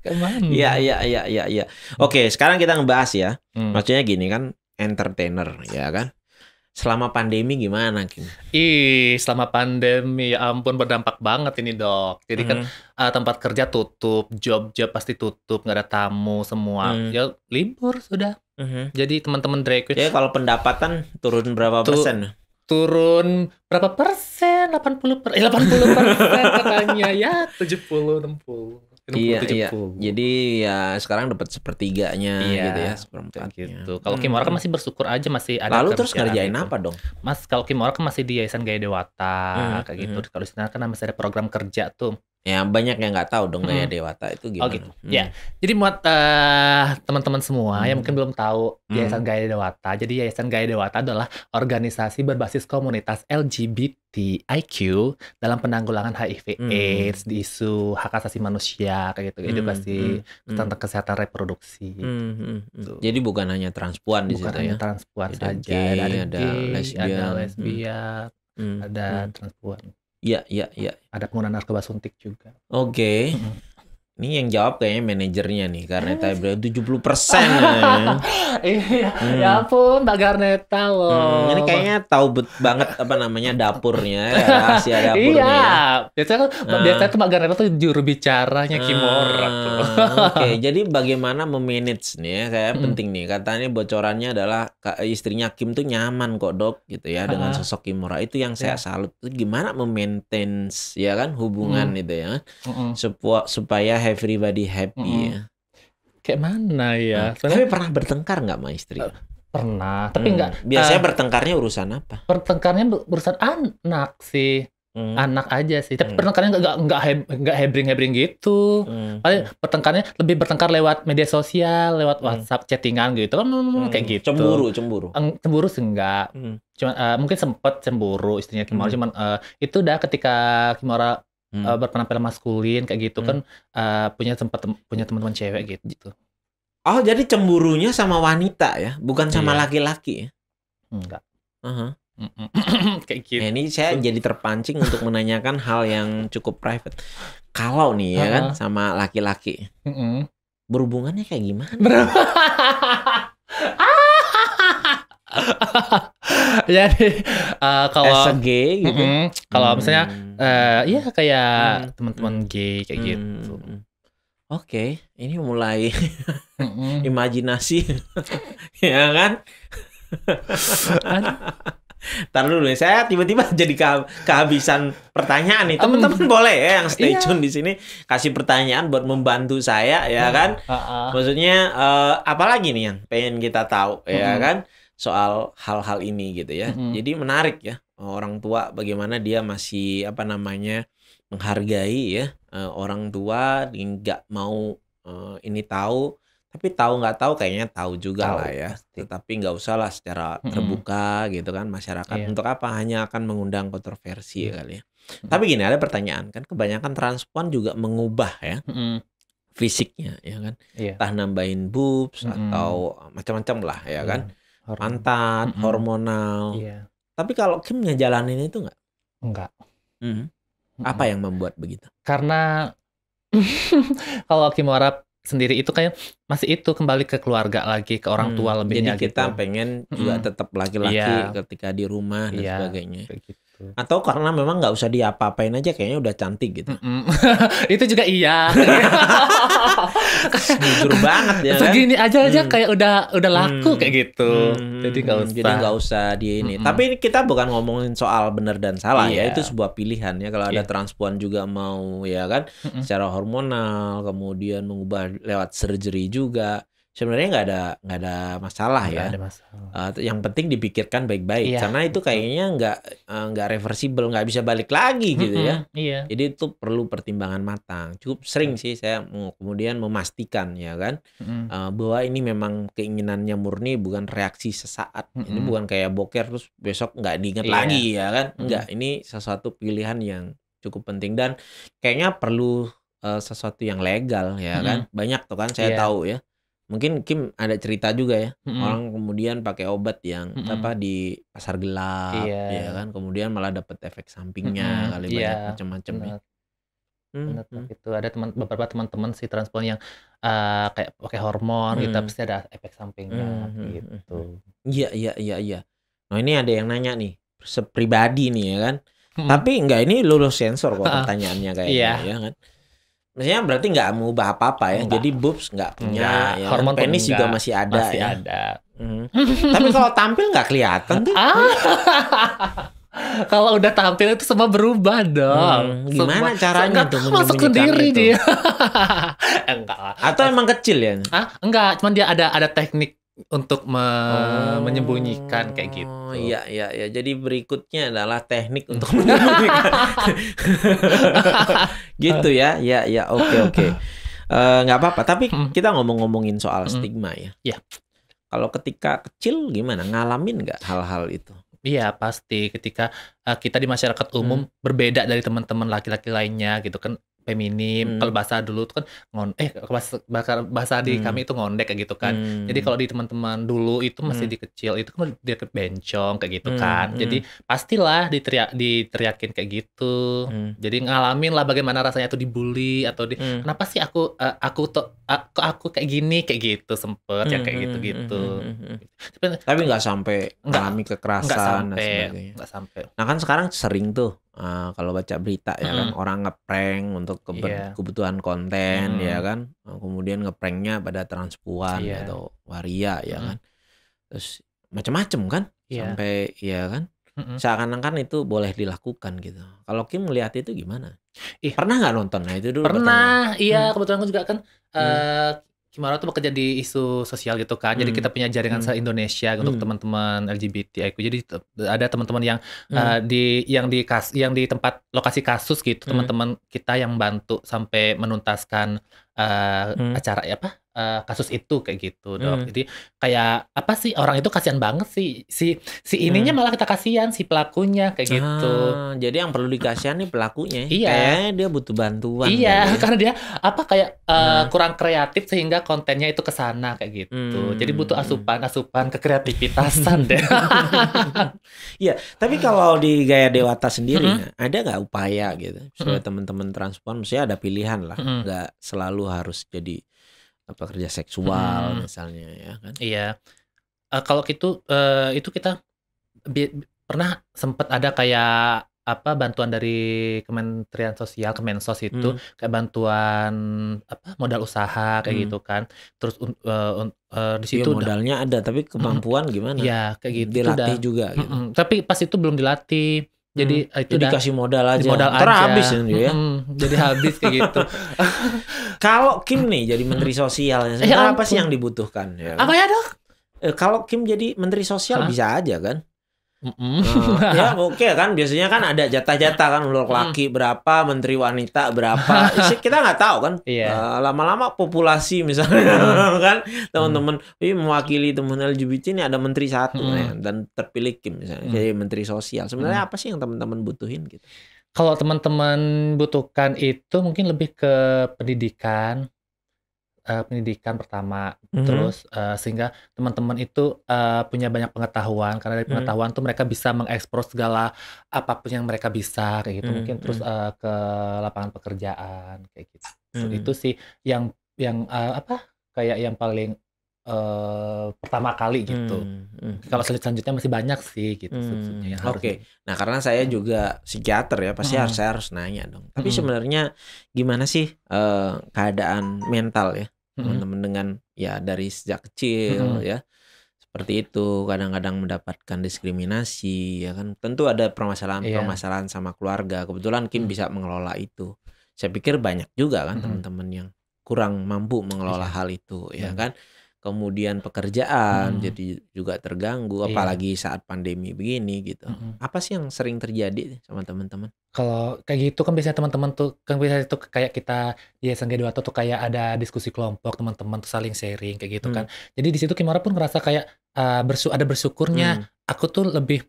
Kemana? Iya. Oke, sekarang kita ngebahas ya. Maksudnya gini kan, entertainer ya kan. Selama pandemi gimana, Kim? Selama pandemi ya ampun berdampak banget ini, Dok. Jadi kan tempat kerja tutup, job pasti tutup, nggak ada tamu semua. Ya libur sudah. Jadi teman-teman drag queen. Ya kalau pendapatan turun berapa persen? Turun berapa persen? 80% katanya ya 70 60. Iya. Jadi ya sekarang dapat sepertiganya gitu ya, seperempatnya. Gitu. Kalau Kimora kan masih bersyukur aja masih ada. Lalu terus ngerjain gitu. apa dong? Mas, kalau Kimora kan masih di Yayasan Gaya Dewata kayak gitu. Kalau di sana kan masih ada program kerja tuh. Ya banyak yang nggak tahu dong Gaya Dewata itu gimana. Oh gitu. Ya. Jadi buat teman-teman semua yang mungkin belum tahu Yayasan Gaya Dewata. Jadi Yayasan Gaya Dewata adalah organisasi berbasis komunitas LGBTIQ dalam penanggulangan HIV/AIDS, di isu hak asasi manusia kayak gitu, edukasi tentang kesehatan reproduksi. Jadi bukan hanya transpuan di situ ya. Bukan hanya transpuan saja, ada lesbian, ada transpuan. Iya. Ada penggunaan narkoba suntik juga. Oke. Ini yang jawab kayaknya manajernya nih, Garneta Ibrahim 70%. Iya, ya ampun Mbak Garneta loh. Ini kayaknya tahu banget apa namanya dapurnya, rahasia dapurnya. Iya, biasanya tuh Mbak Garneta tuh juru bicaranya Kimora tuh. Oke, jadi bagaimana memanage nih ya, kayak penting nih. Katanya bocorannya adalah istrinya Kim tuh nyaman kok, Dok, gitu ya dengan sosok Kimora. Itu yang saya salut. Gimana memaintain ya kan hubungan itu ya. Supaya everybody happy ya. Kayak mana ya? Tapi pernah bertengkar nggak sama istri? Pernah, tapi nggak. Biasanya bertengkarnya urusan apa? Bertengkarnya urusan anak sih. Anak aja sih. Tapi bertengkarnya nggak hebring gitu. Paling lebih bertengkar lewat media sosial, lewat WhatsApp, chattingan gitu kan kayak gitu. Cemburu. Cemburu sih enggak. Cuman mungkin sempet cemburu istrinya Kimora. Cuman itu udah ketika Kimora berpenampilan maskulin kayak gitu kan punya teman-teman cewek gitu. Oh, jadi cemburunya sama wanita ya, bukan sama laki-laki ya? Enggak. Kayak gitu. Ini saya jadi terpancing untuk menanyakan hal yang cukup private. Kalau nih ya kan sama laki-laki, berhubungannya kayak gimana? Jadi kalau gay gitu. Kalau misalnya ya kayak teman-teman gay kayak gitu. Oke, ini mulai imajinasi ya kan? Ntar dulu nih, saya tiba-tiba jadi kehabisan pertanyaan nih. Teman-teman boleh ya yang stay tune di sini kasih pertanyaan buat membantu saya ya kan? Maksudnya apalagi nih yang pengen kita tahu ya kan? Soal hal-hal ini gitu ya. Jadi menarik ya, orang tua bagaimana dia masih menghargai ya orang tua, nggak mau ini tahu, tapi tahu nggak tahu kayaknya tahu juga lah ya. Pasti. Tetapi nggak usah lah secara terbuka gitu kan masyarakat. Untuk apa, hanya akan mengundang kontroversi kali ya. Tapi gini, ada pertanyaan kan, kebanyakan transpuan juga mengubah ya fisiknya ya kan. Entah nambahin boobs atau macam-macam lah ya kan. Pantat, hormonal. Tapi kalau Kim ngejalanin itu nggak? Enggak. Apa yang membuat begitu? Karena kalau Kimora sendiri itu kayak masih itu kembali ke keluarga lagi, ke orang tua lebihnya. Jadi kita pengen juga tetap laki-laki ketika di rumah dan sebagainya. Gitu. Atau karena memang nggak usah diapa-apain aja, kayaknya udah cantik gitu. Itu juga iya. Jujur banget ya kan. Segini aja kayak udah laku kayak gitu. Jadi nggak usah di ini. Tapi kita bukan ngomongin soal benar dan salah ya. Itu sebuah pilihan ya. Kalau ada transpuan juga mau ya kan, secara hormonal, kemudian mengubah lewat surgery juga. sebenarnya nggak ada masalah ya. Ada masalah. Yang penting dipikirkan baik-baik, Iya, karena itu kayaknya nggak reversible, nggak bisa balik lagi gitu ya. Iya. Jadi itu perlu pertimbangan matang. Cukup sering sih saya kemudian memastikan ya kan, bahwa ini memang keinginannya murni, bukan reaksi sesaat. Ini bukan kayak boker terus besok nggak diingat lagi ya kan. Enggak, ini sesuatu pilihan yang cukup penting dan kayaknya perlu sesuatu yang legal ya kan. Banyak tuh kan saya tahu ya. Mungkin Kim ada cerita juga ya, orang kemudian pakai obat yang di pasar gelap ya kan, kemudian malah dapat efek sampingnya kali banyak macam-macam ya. Benar gitu. Ada beberapa teman-teman si transplant yang kayak pakai hormon gitu, pasti ada efek sampingnya gitu. Iya. Nah ini ada yang nanya nih, sepribadi nih ya kan. Tapi enggak, ini lulus sensor kok pertanyaannya kayaknya ya kan. Maksudnya berarti nggak mengubah apa-apa ya. Enggak. Jadi boobs nggak punya, ya. Hormon penis juga masih ada masih ya. ada. Tapi kalau tampil nggak kelihatan tuh. Kalau udah tampil itu semua berubah dong. Gimana caranya tuh masuk sendiri dia. Enggak lah. Atau emang kecil ya? Enggak, cuman dia ada teknik untuk menyembunyikan kayak gitu. Iya. Jadi berikutnya adalah teknik untuk menyembunyikan. Gitu ya. Ya, oke. Nggak apa-apa. Tapi kita ngomongin soal stigma ya. Iya. Kalau ketika kecil gimana? Ngalamin nggak hal-hal itu? Iya, pasti ketika kita di masyarakat umum berbeda dari teman-teman laki-laki lainnya gitu kan, feminim. Kalau bahasa dulu tuh kan bahasa di kami itu ngondek kayak gitu kan. Jadi kalau di teman-teman dulu itu masih di kecil itu kan dia bencong kayak gitu kan. Jadi pastilah diteriakin kayak gitu. Jadi ngalamin lah bagaimana rasanya tuh dibully atau kenapa sih aku kayak gini kayak gitu, sempet yang kayak gitu-gitu. Tapi nggak sampai mengalami kekerasan dan sebagainya. Nggak sampai. Nah kan sekarang sering tuh kalau baca berita ya kan, orang ngeprank untuk kebutuhan konten ya kan, kemudian ngepranknya pada transpuan atau waria ya kan, terus macam-macam kan, sampai ya kan, seakan-akan itu boleh dilakukan gitu. Kalau Kim melihat itu gimana? Pernah nggak nonton? Nah itu dulu. Pernah, iya kebetulan aku juga kan Kimara tuh bekerja di isu sosial gitu kan. Jadi kita punya jaringan se-Indonesia untuk teman-teman LGBTIQ. Jadi ada teman-teman yang di tempat lokasi kasus gitu, teman-teman kita yang bantu sampai menuntaskan acara kasus itu kayak gitu, Dok. Jadi kayak apa sih, orang itu kasihan banget sih. Si ininya malah kita kasihan si pelakunya kayak gitu. Jadi yang perlu dikasihan nih pelakunya. Iya. Kayaknya dia butuh bantuan. Iya, karena dia kurang kreatif sehingga kontennya itu ke sana kayak gitu. Jadi butuh asupan kekreativitasan deh. Iya, tapi kalau di Gaya Dewata sendiri ada nggak upaya gitu supaya teman-teman transpuan mestinya ada pilihan lah, nggak selalu harus jadi pekerja seksual misalnya ya kan? Iya. Kalau gitu itu kita pernah sempat ada kayak bantuan dari Kementerian Sosial, Kemensos itu kayak bantuan modal usaha kayak gitu kan. Terus di situ modalnya ada tapi kemampuan gimana? Iya, kayak gitu. Dilatih juga gitu. Tapi pas itu belum dilatih. Jadi itu dikasih modal aja. Ntar habis ya. Jadi habis kayak gitu. Kalau Kim nih jadi Menteri Sosial, sebenarnya apa sih yang dibutuhkan ya? Apa ya, Dok? Kalau Kim jadi Menteri Sosial bisa aja kan? Ya oke kan, biasanya kan ada jatah-jatah kan, laki berapa, menteri wanita berapa, kita nggak tahu kan. Lama-lama populasi misalnya kan, teman-teman mewakili teman LGBT ini ada menteri satu dan terpilih Kim misalnya jadi menteri sosial. Sebenarnya apa sih yang teman-teman butuhin gitu? Kalau teman-teman butuhkan itu mungkin lebih ke pendidikan pertama, terus sehingga teman-teman itu punya banyak pengetahuan, karena dari pengetahuan tuh mereka bisa mengekspor segala apapun yang mereka bisa kayak gitu. Mungkin terus ke lapangan pekerjaan kayak gitu. Itu sih yang kayak yang paling pertama kali gitu. Kalau selanjutnya masih banyak sih gitu yang harus. Nah karena saya juga psikiater ya, pasti saya harus nanya dong. Tapi sebenarnya gimana sih keadaan mental ya teman-teman dengan ya dari sejak kecil ya seperti itu, kadang-kadang mendapatkan diskriminasi ya kan. Tentu ada permasalahan sama keluarga. Kebetulan Kim bisa mengelola itu. Saya pikir banyak juga kan teman-teman yang kurang mampu mengelola hal itu ya kan. kemudian pekerjaan jadi juga terganggu, apalagi saat pandemi begini gitu. Apa sih yang sering terjadi sama teman-teman? Kalau kayak gitu kan biasanya teman-teman tuh kan biasanya itu kayak kita di SNG 2 tuh kayak ada diskusi kelompok teman-teman tuh saling sharing kayak gitu kan. Jadi di situ Kimora pun ngerasa kayak ada bersyukurnya. Aku tuh lebih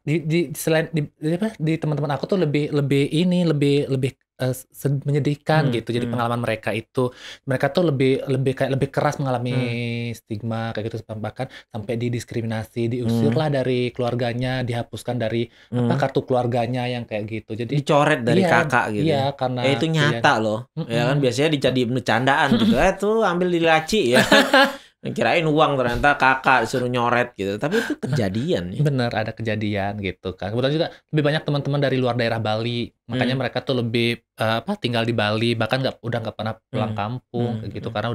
di selain di teman-teman aku tuh lebih menyedihkan gitu. Jadi pengalaman mereka tuh lebih keras mengalami stigma kayak gitu, bahkan sampai didiskriminasi, diusir lah dari keluarganya, dihapuskan dari kartu keluarganya yang kayak gitu. Jadi dicoret dari kakak gitu. Iya, karena itu nyata loh. Ya kan biasanya dijadi bercandaan gitu. Tuh ambil di laci ya. Kirain uang, ternyata kakak disuruh nyoret gitu. Tapi itu kejadian ya. Bener, ada kejadian gitu kan. Kebetulan juga lebih banyak teman-teman dari luar daerah Bali. Makanya mereka tuh lebih tinggal di Bali, bahkan udah nggak pernah pulang kampung kayak gitu, karena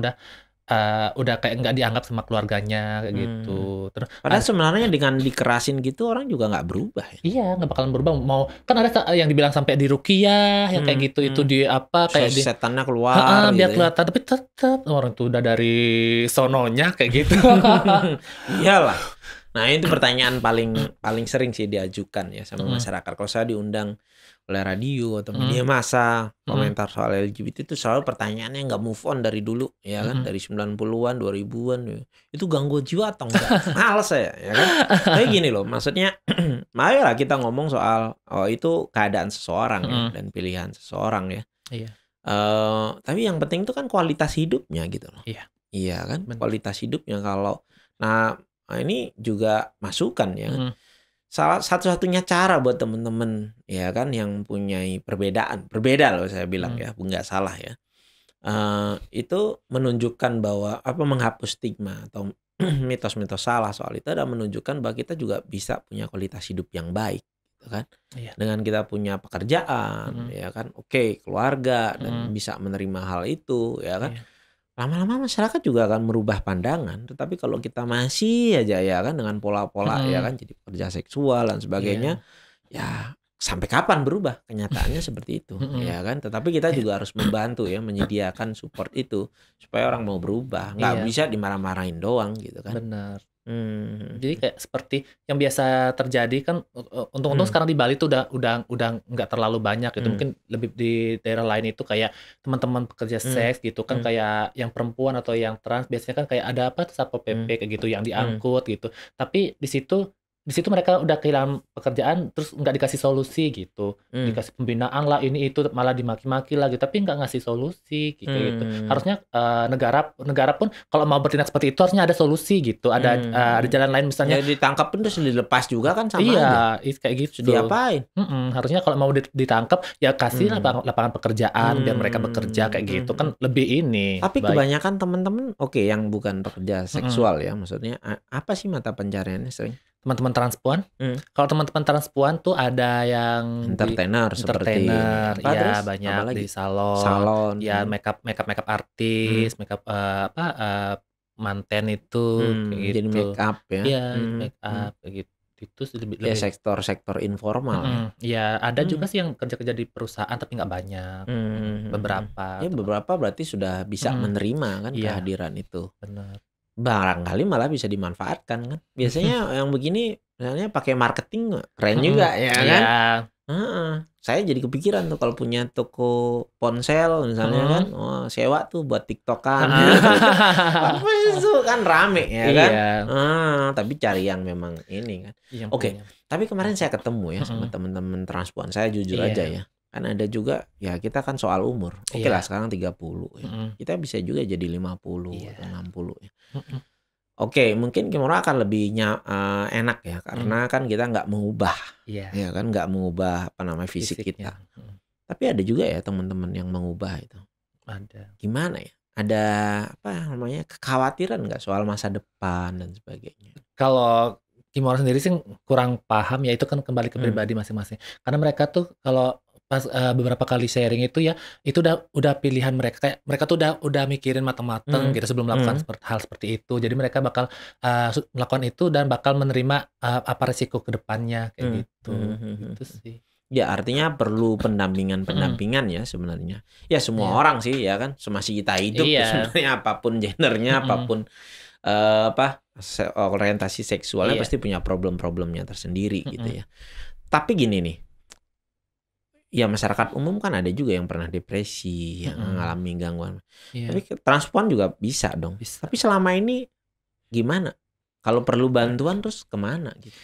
udah kayak nggak dianggap sama keluarganya kayak gitu. Terus padahal sebenarnya dengan dikerasin gitu orang juga nggak berubah ya. Iya, nggak bakalan berubah. Mau kan ada yang dibilang sampai diruqyah yang kayak gitu, itu di apa kayak setannya keluar biar gitu kelihatan, tapi tetap orang tuh udah dari sononya kayak gitu. Iyalah. Nah, itu pertanyaan paling sering sih diajukan ya sama masyarakat. Kalau saya diundang oleh radio atau media massa, komentar soal LGBT itu selalu pertanyaannya nggak move on dari dulu, ya kan? Dari 90-an, 2000-an, itu gangguan jiwa atau enggak? Males saya, ya kan? Tapi gini loh, maksudnya, marilah kita ngomong soal, itu keadaan seseorang ya, dan pilihan seseorang ya. Iya. Tapi yang penting itu kan kualitas hidupnya gitu loh. Iya. Iya kan? Kualitas hidupnya kalau, nah ini juga masukan ya kan? Salah satu-satunya cara buat temen-temen ya kan yang mempunyai berbeda loh saya bilang ya, nggak salah ya. Itu menunjukkan bahwa menghapus stigma atau mitos-mitos salah soal itu adalah menunjukkan bahwa kita juga bisa punya kualitas hidup yang baik, gitu kan? Iya. Dengan kita punya pekerjaan, ya kan, keluarga dan bisa menerima hal itu, ya kan? Iya. Lama-lama masyarakat juga akan merubah pandangan, tetapi kalau kita masih aja ya kan dengan pola-pola ya kan jadi pekerja seksual dan sebagainya, ya sampai kapan berubah? Kenyataannya seperti itu, ya kan? Tetapi kita juga harus membantu ya, menyediakan support itu supaya orang mau berubah, nggak bisa dimarah-marahin doang gitu kan? Benar. Jadi kayak seperti yang biasa terjadi kan, untung-untung sekarang di Bali tuh udah nggak terlalu banyak gitu. Mungkin lebih di daerah lain itu kayak teman-teman pekerja seks gitu kan, kayak yang perempuan atau yang trans biasanya kan kayak ada Satpol PP kayak gitu yang diangkut gitu. Tapi di situ mereka udah kehilangan pekerjaan, terus nggak dikasih solusi gitu, dikasih pembinaan lah ini itu, malah dimaki-maki lagi, tapi nggak ngasih solusi gitu. Harusnya negara pun kalau mau bertindak seperti itu harusnya ada solusi gitu, ada jalan lain misalnya. Ya ditangkap pun terus dilepas juga kan sama iya, aja. kayak gitu. Diapain? Harusnya kalau mau ditangkap ya kasih lapangan pekerjaan biar mereka bekerja kayak gitu kan lebih ini. Tapi baik. Kebanyakan teman-teman yang bukan pekerja seksual ya, maksudnya apa sih mata pencariannya sering? Teman-teman transpuan. Kalau teman-teman transpuan tuh ada yang entertainer seperti ya banyak di salon, ya makeup artis, makeup manten itu kayak gitu. Jadi make up ya. Iya, make up kayak gitu. Itu lebih ya sektor informal ya. Ada juga sih yang kerja-kerja di perusahaan tapi nggak banyak. Beberapa. Ya beberapa berarti sudah bisa menerima kan kehadiran itu. Benar. Barangkali malah bisa dimanfaatkan kan. Biasanya yang begini misalnya pakai marketing keren juga ya kan. Saya jadi kepikiran tuh kalau punya toko ponsel misalnya kan, sewa tuh buat TikTokan. Apa itu kan rame ya kan. Tapi cari yang memang ini kan. Tapi kemarin saya ketemu ya sama teman-teman transpuan. Saya jujur aja ya. Kan ada juga ya kita kan soal umur. Lah sekarang 30 ya. Kita bisa juga jadi 50 atau 60 ya. Mungkin Kimora akan lebih enak ya karena kan kita nggak mengubah. Ya kan nggak mengubah fisik kita. Tapi ada juga ya teman-teman yang mengubah itu. Ada. Gimana ya? Ada kekhawatiran nggak soal masa depan dan sebagainya? Kalau Kimora sendiri sih kurang paham ya, itu kan kembali ke pribadi masing-masing. Karena mereka tuh kalau pas beberapa kali sharing itu ya, itu udah pilihan mereka, kayak mereka tuh udah mikirin matang-matang gitu sebelum melakukan hal seperti itu. Jadi mereka bakal melakukan itu dan bakal menerima apa risiko ke depannya kayak gitu. Gitu sih. Ya artinya perlu pendampingan ya sebenarnya. Ya semua orang sih ya kan, semasa kita hidup sebenarnya apapun gendernya, apapun orientasi seksualnya pasti punya problem-problemnya tersendiri gitu ya. Tapi gini nih, ya masyarakat umum kan ada juga yang pernah depresi, yang mengalami gangguan. Tapi transpuan juga bisa dong. Tapi selama ini gimana? Kalau perlu bantuan terus kemana gitu?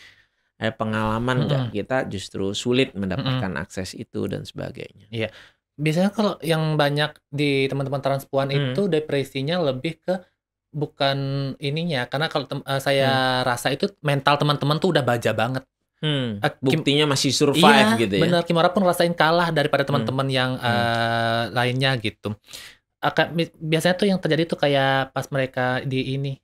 Ada pengalaman nggak kita justru sulit mendapatkan akses itu dan sebagainya? Iya, biasanya kalau yang banyak di teman-teman transpuan itu depresinya lebih ke bukan ininya, karena kalau saya rasa itu mental teman-teman tuh udah baja banget. Buktinya masih survive gitu ya. Bener, Kimura pun ngerasain kalah daripada teman-teman yang lainnya gitu. Biasanya tuh yang terjadi tuh kayak pas mereka di ini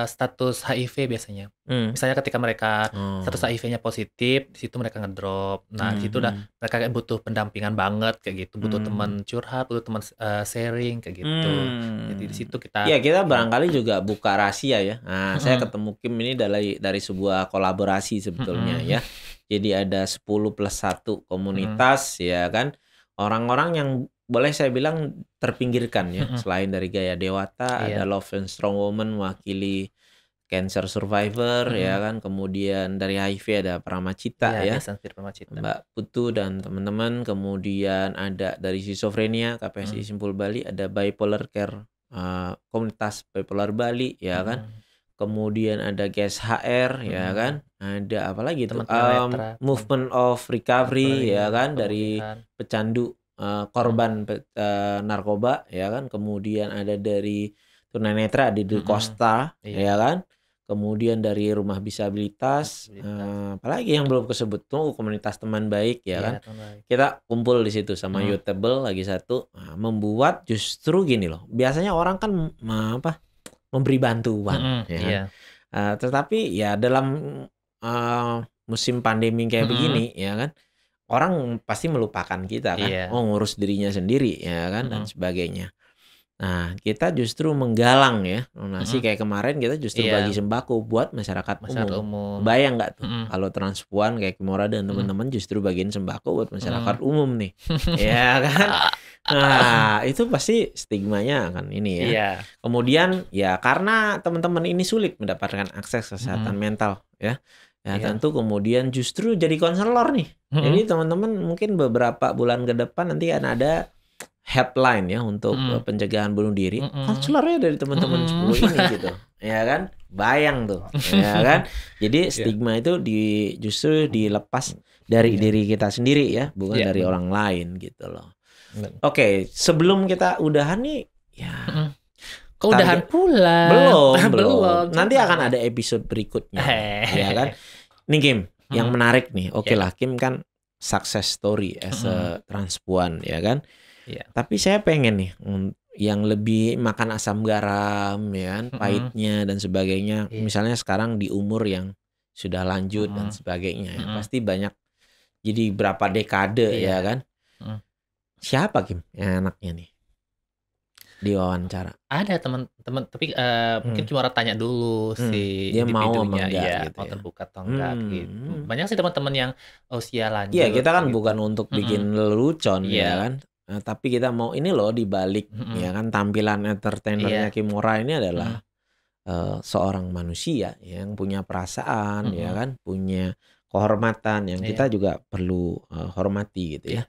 status HIV biasanya. Misalnya ketika mereka status HIV-nya positif, di situ mereka ngedrop. Nah, di situ udah mereka kayak butuh pendampingan banget kayak gitu, butuh teman curhat, butuh teman sharing kayak gitu. Jadi di situ kita kita barangkali juga buka rahasia ya. Nah, saya ketemu Kim ini dari sebuah kolaborasi sebetulnya ya. Jadi ada 10+1 komunitas ya kan. Orang-orang yang boleh saya bilang terpinggirkan ya. Selain dari Gaya Dewata, ada Love and Strong Woman mewakili cancer survivor ya kan. Kemudian dari HIV ada Pramacita ya. Mbak Putu dan teman-teman. Kemudian ada dari Schizophrenia KPSI Simpul Bali, ada Bipolar Care, komunitas Bipolar Bali ya kan. Kemudian ada GSHR ya kan. Ada apa lagi tuh? Movement of Recovery ya kan, dari pecandu korban narkoba ya kan. Kemudian ada dari tunanetra di Costa ya kan. Kemudian dari rumah disabilitas, apalagi yang belum kesebut tuh komunitas teman baik ya kan. Kita kumpul di situ sama Youthable lagi satu, membuat justru gini loh. Biasanya orang kan memberi bantuan ya kan. Tetapi ya dalam musim pandemi kayak begini ya kan, orang pasti melupakan kita kan. Ngurus dirinya sendiri ya kan dan sebagainya. Nah, kita justru menggalang ya donasi kayak kemarin kita justru bagi sembako buat masyarakat umum. Bayang nggak tuh kalau transpuan kayak Kimura dan teman-teman justru bagiin sembako buat masyarakat umum nih. Ya kan? Nah, itu pasti stigmanya akan ini ya. Kemudian ya karena teman-teman ini sulit mendapatkan akses kesehatan mental ya. Ya tentu kemudian justru jadi konselor nih. Jadi teman-teman mungkin beberapa bulan ke depan nanti kan ada helpline ya untuk pencegahan bunuh diri. Konselornya dari teman-teman 10 ini gitu. Ya kan? Bayang tuh. Ya kan? Jadi stigma itu justru dilepas dari diri kita sendiri ya, bukan dari orang lain gitu loh. Oke, sebelum kita udahan nih ya. Udahan pula. Belum. Nanti akan ada episode berikutnya. Ya kan? Nih Kim, yang menarik nih. Oke lah, Kim kan success story as a transpuan ya kan? Tapi saya pengen nih yang lebih makan asam garam ya kan, pahitnya dan sebagainya. Misalnya sekarang di umur yang sudah lanjut dan sebagainya ya. Pasti banyak, jadi berapa dekade ya kan? Siapa Kim yang anaknya nih diwawancara? Ada teman-teman, tapi mungkin cuma tanya dulu si dia mau individunya, gitu mau terbuka atau enggak gitu. Banyak sih teman-teman yang usia lanjut. Iya, kita kan bukan untuk bikin lelucon ya kan. Tapi kita mau ini loh dibalik ya kan, tampilan entertainernya Kimura ini adalah seorang manusia yang punya perasaan ya kan, punya kehormatan yang kita juga perlu hormati gitu ya.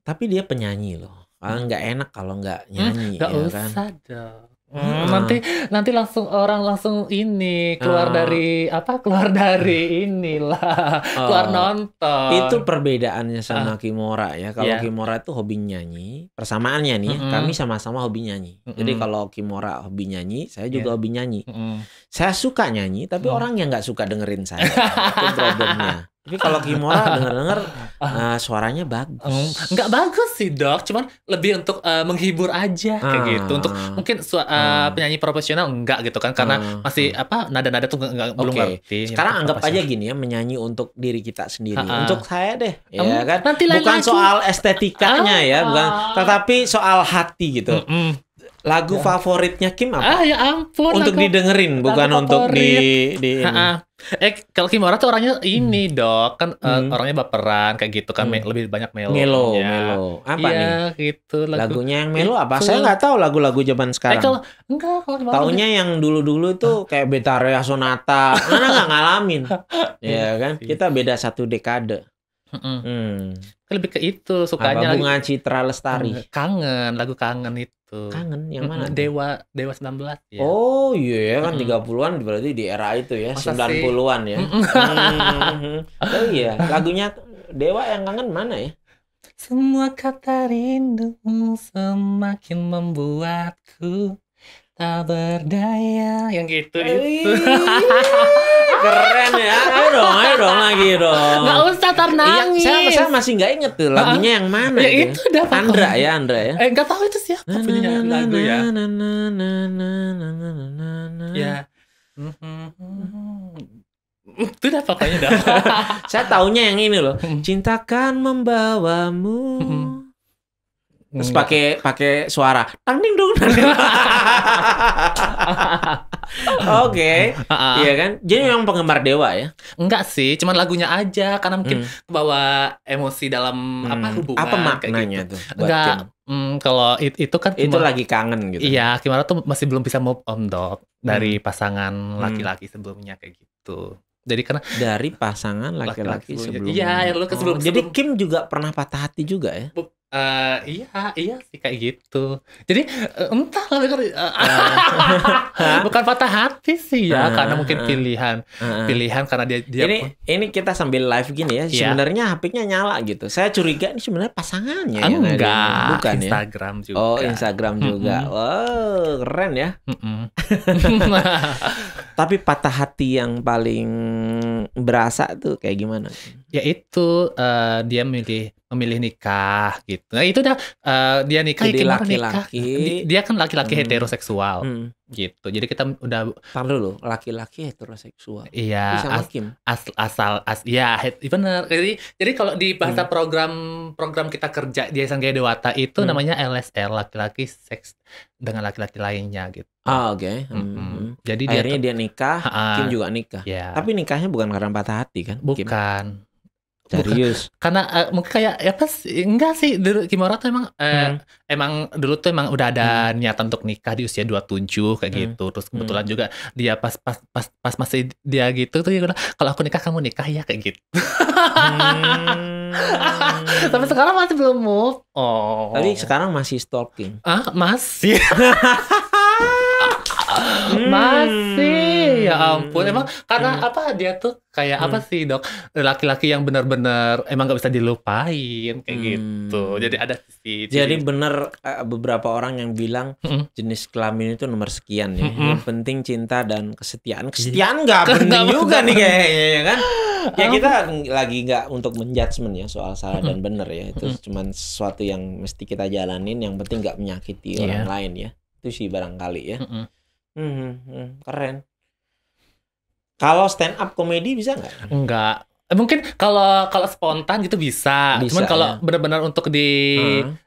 Tapi dia penyanyi loh. Nggak enak kalau nggak nyanyi nggak ya usah kan. dong. Nanti langsung orang langsung ini keluar dari inilah, keluar nonton. Itu perbedaannya sama Kimura ya. Kalau Kimura itu hobi nyanyi, persamaannya nih kami sama-sama hobi nyanyi. Jadi kalau Kimura hobi nyanyi, saya juga hobi nyanyi. Saya suka nyanyi, tapi orang yang nggak suka dengerin saya. Itu problemnya. Tapi kalau Kimura denger-denger suaranya bagus. Nggak bagus sih Dok, cuman lebih untuk menghibur aja kayak gitu. Untuk mungkin penyanyi profesional enggak gitu kan, karena masih nada-nada tuh belum ngerti. Sekarang anggap aja gini ya, menyanyi untuk diri kita sendiri. Untuk saya deh, ya kan. Nanti bukan soal estetikanya ya, bukan, tetapi soal hati gitu. Lagu favoritnya Kim apa? Ya ampun. Untuk didengerin, bukan untuk di ini. Kalau Kimora tuh orangnya ini dok, kan orangnya baperan kayak gitu kan, lebih banyak melo. Melo. Apa nih? Gitu. Lagunya yang melo apa? Saya nggak tahu lagu-lagu zaman sekarang. Kalau taunya yang dulu-dulu itu kayak Betarea Sonata. Mana nggak ngalamin, ya kan? Kita beda 1 dekade. Lebih ke itu sukanya. Bunga Citra Lestari. Kangen, lagu kangen itu. Kangen yang mana? Dewa 19 ya. Oh iya kan 30-an berarti di era itu ya. 90-an ya. Oh iya, lagunya Dewa yang kangen mana ya? Semua kata rindumu semakin membuatku tak berdaya. Yang gitu itu. Keren ya. Ayo dong lagi dong. Nggak usah nangis. Iya, saya masih nggak inget tuh lagunya yang mana ya itu udah Andra ya. Nggak tahu itu siapa punya lagu ya. Ya. Itu udah pokoknya dah. Saya taunya yang ini loh. Cintakan membawamu. Terus pakai suara tang ding dong. Oke. Iya kan? Jadi memang penggemar Dewa ya? Enggak sih, cuman lagunya aja karena mungkin bawa emosi dalam hubungan. Apa maknanya gitu. tuh? Enggak. Kalau itu kan itu lagi kangen gitu. Iya, Kimora tuh masih belum bisa move on dok dari pasangan laki-laki sebelumnya kayak gitu. Jadi karena dari pasangan laki-laki sebelumnya. Iya, sebelum. Jadi Kim juga pernah patah hati juga ya? Iya sih kayak gitu. Jadi entah bukan patah hati sih ya, karena mungkin pilihan karena dia ini kita sambil live gini ya. Sebenarnya HP-nya nyala gitu. Saya curiga ini sebenarnya pasangannya. Enggak, bukan Instagram ya? juga. Oh, Instagram juga. Wow, keren ya. Tapi patah hati yang paling berasa tuh kayak gimana? Ya itu dia memilih nikah gitu. Nah itu udah dia nikah. Jadi laki-laki. Dia kan laki-laki heteroseksual gitu. Jadi kita udah. Tahan dulu, laki-laki heteroseksual. Iya. Sama Kim. Ya benar. Jadi kalau di bahasa program kita kerja di Yayasan Gaya Dewata itu namanya LSR, laki-laki seks dengan laki-laki lainnya gitu. Oke. Jadi akhirnya dia nikah, Kim juga nikah. Ya. Tapi nikahnya bukan karena patah hati kan? Bukan. Kim? Serius? Karena mungkin kayak apa sih? Enggak sih, dulu Kimora tuh emang dulu tuh emang udah ada niatan untuk nikah di usia 27 kayak gitu. Terus kebetulan juga dia pas masih dia gitu tuh dia bilang, kalau aku nikah kamu nikah ya kayak gitu. Tapi sekarang masih belum move. Tapi sekarang masih stalking. Masih. Masih, ya ampun. Emang karena apa dia tuh kayak apa sih dok? Laki-laki yang benar-benar emang gak bisa dilupain kayak gitu. Jadi ada sih. Jadi bener beberapa orang yang bilang jenis kelamin itu nomor sekian ya. Yang penting cinta dan kesetiaan. Kesetiaan nggak penting juga nih kayaknya ya kan? Ya kita lagi nggak untuk menjudgment ya soal salah dan benar ya. Itu cuman sesuatu yang mesti kita jalanin. Yang penting nggak menyakiti orang lain ya. Itu sih barangkali ya. Keren. Kalau stand up komedi bisa nggak? Enggak. Mungkin kalau spontan gitu bisa. Cuman kalau benar-benar untuk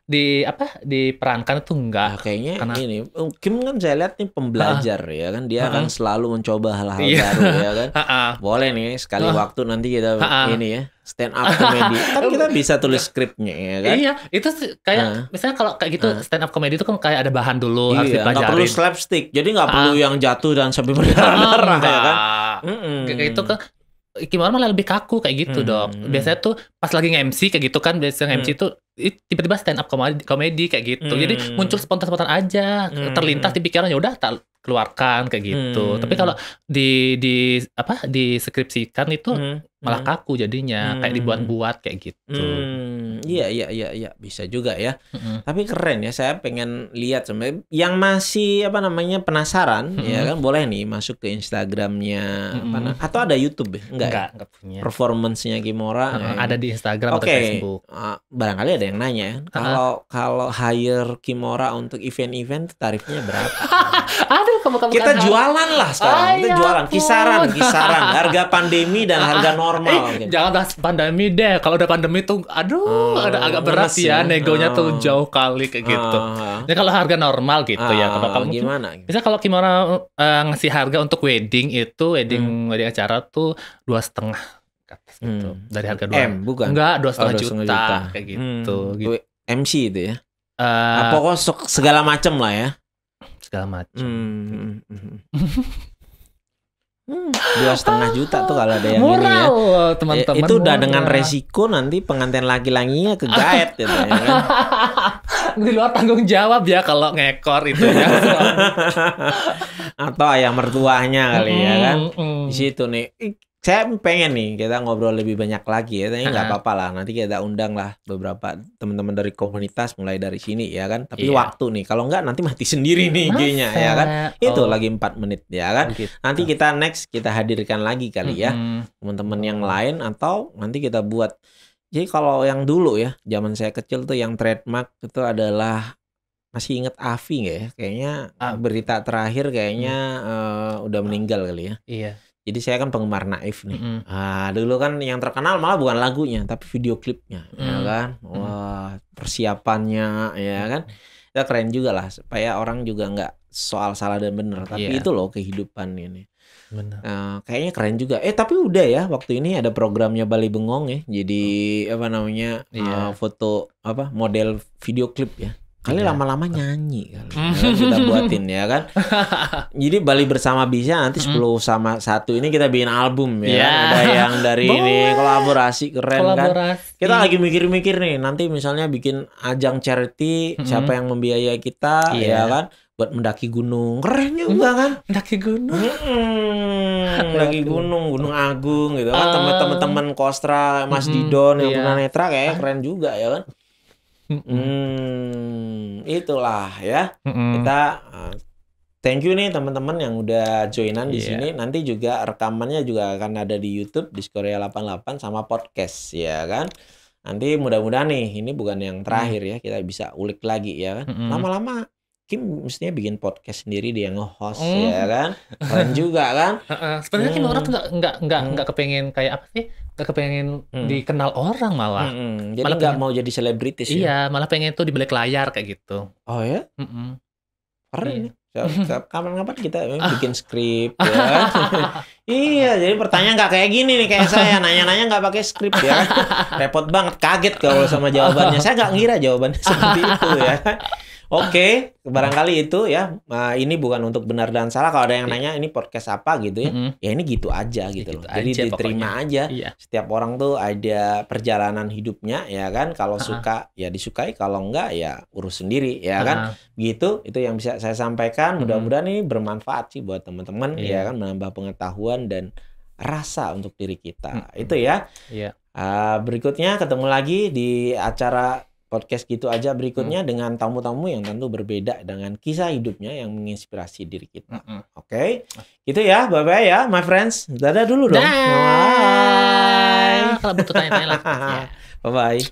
diperankan itu enggak. Nah, kayaknya ini Kim kan saya lihat nih pembelajar ya kan, dia kan selalu mencoba hal-hal baru ya kan. Boleh nih sekali waktu nanti kita ini ya stand up komedi. Kan kita bisa tulis skripnya ya kan. Iya, itu kayak misalnya kalau kayak gitu stand up komedi itu kan kayak ada bahan dulu harus dipelajarin. Nggak perlu slapstick. Jadi nggak perlu yang jatuh dan sampai berdarah ya kan. Kayak itu kan Kimora malah lebih kaku kayak gitu dok. Biasanya tuh pas lagi nge-MC kayak gitu kan, biasanya nge-MC tuh tiba-tiba stand up komedi kayak gitu. Jadi muncul spontan-spontan aja, terlintas di pikiran, ya udah tak keluarkan kayak gitu. Tapi kalau diskripsikan itu malah kaku jadinya, kayak dibuat-buat kayak gitu. Iya, bisa juga ya. Tapi keren ya, saya pengen lihat sebenarnya. Yang masih penasaran ya kan, boleh nih masuk ke Instagramnya atau ada YouTube ya? Enggak punya. Performance-nya Kimora ada di Instagram atau Facebook. Barangkali ada yang nanya ya. Kalau hire Kimora untuk event-event tarifnya berapa? Ada Kita jualan lah sekarang. Kita jualan kisaran harga pandemi dan harga normal. Jangan bahas pandemi deh. Kalau udah pandemi tuh, agak berat ya. Negonya tuh jauh kali kayak gitu. Jadi kalau harga normal gitu ya. Kalau gimana? Bisa kalau Kimura ngasih harga untuk wedding itu, wedding acara tuh 2,5 gitu. Dari harga 2 bukan? Enggak, 2,5 juta kayak gitu. MC itu ya. Pokoknya segala macam lah ya. Segala macam. 2,5 juta tuh kalau ada yang murah ini ya. Loh, teman-teman. Itu udah dengan resiko nanti pengantin laki-lakinya kegaet gitu ya kan. Di luar tanggung jawab ya kalau ngekor itu ya. Atau ayah mertuanya kali ya kan. Di situ nih. Saya pengen nih kita ngobrol lebih banyak lagi ya, tapi nggak apa-apa lah. Nanti kita undang lah beberapa teman-teman dari komunitas mulai dari sini ya kan. Tapi waktu nih, kalau nggak nanti mati sendiri nih IG-nya ya kan. Itu lagi 4 menit ya kan. Gitu. Nanti kita next kita hadirkan lagi kali ya teman-teman yang lain atau nanti kita buat. Jadi kalau yang dulu ya, zaman saya kecil tuh yang trademark itu adalah masih inget Avi nggak ya? Kayaknya berita terakhir kayaknya udah meninggal kali ya. Iya. Jadi saya kan penggemar Naif nih. Dulu kan yang terkenal malah bukan lagunya, tapi video klipnya, ya kan. Wah, persiapannya, ya kan. Ya keren juga lah, supaya orang juga nggak soal salah dan benar, tapi itu loh kehidupan ini. Kayaknya keren juga. Tapi udah ya, waktu ini ada programnya Bali Bengong ya. Jadi apa namanya foto model video klip ya. Kali lama-lama nyanyi kali kita buatin ya kan. Jadi Bali Bersama Bisa nanti 10 sama 1 ini kita bikin album ya kan? Ada yang dari ini kolaborasi keren kan. Kita lagi mikir-mikir nih nanti misalnya bikin ajang charity siapa yang membiayai kita ya kan buat mendaki gunung. Keren juga kan? Mendaki gunung. Mendaki Gunung Agung gitu kan. Teman-teman Kostra, Mas Didon yang tunanetra kayaknya keren juga ya kan. Itulah ya. Kita thank you nih teman-teman yang udah joinan di sini. Nanti juga rekamannya juga akan ada di YouTube di Skoria 88 sama podcast ya kan. Nanti mudah-mudahan nih ini bukan yang terakhir ya, kita bisa ulik lagi ya kan. Lama-lama Kim mestinya bikin podcast sendiri, dia nge-host ya kan. Keren juga kan. Sebenarnya Kim orang tuh nggak kepengen kayak apa sih? Nggak kepengen dikenal orang malah. Jadi malah nggak mau jadi selebritis ya. Iya, malah pengen tuh di balik layar kayak gitu. Oh ya? Keren nih. Kapan-kapan kita bikin skrip ya. Iya, jadi pertanyaan nggak kayak gini nih kayak saya nanya-nanya nggak pakai skrip ya. Repot banget, kaget kalau sama jawabannya. Saya nggak ngira jawabannya seperti itu ya. Oke, barangkali itu ya. Ini bukan untuk benar dan salah. Kalau ada yang nanya ini podcast apa gitu ya, ya ini gitu aja gitu loh. Jadi diterima aja. Setiap orang tuh ada perjalanan hidupnya ya kan. Kalau suka ya disukai, kalau enggak ya urus sendiri ya kan. Gitu, itu yang bisa saya sampaikan. Mudah-mudahan ini bermanfaat sih buat teman-teman ya kan, menambah pengetahuan dan rasa untuk diri kita. Itu ya. Berikutnya ketemu lagi di acara podcast gitu aja berikutnya dengan tamu-tamu yang tentu berbeda dengan kisah hidupnya yang menginspirasi diri kita. Oke. Gitu ya. Bye-bye ya my friends. Dadah dulu dong. Bye. Kalau butuh tanya-tanya lah. Bye-bye.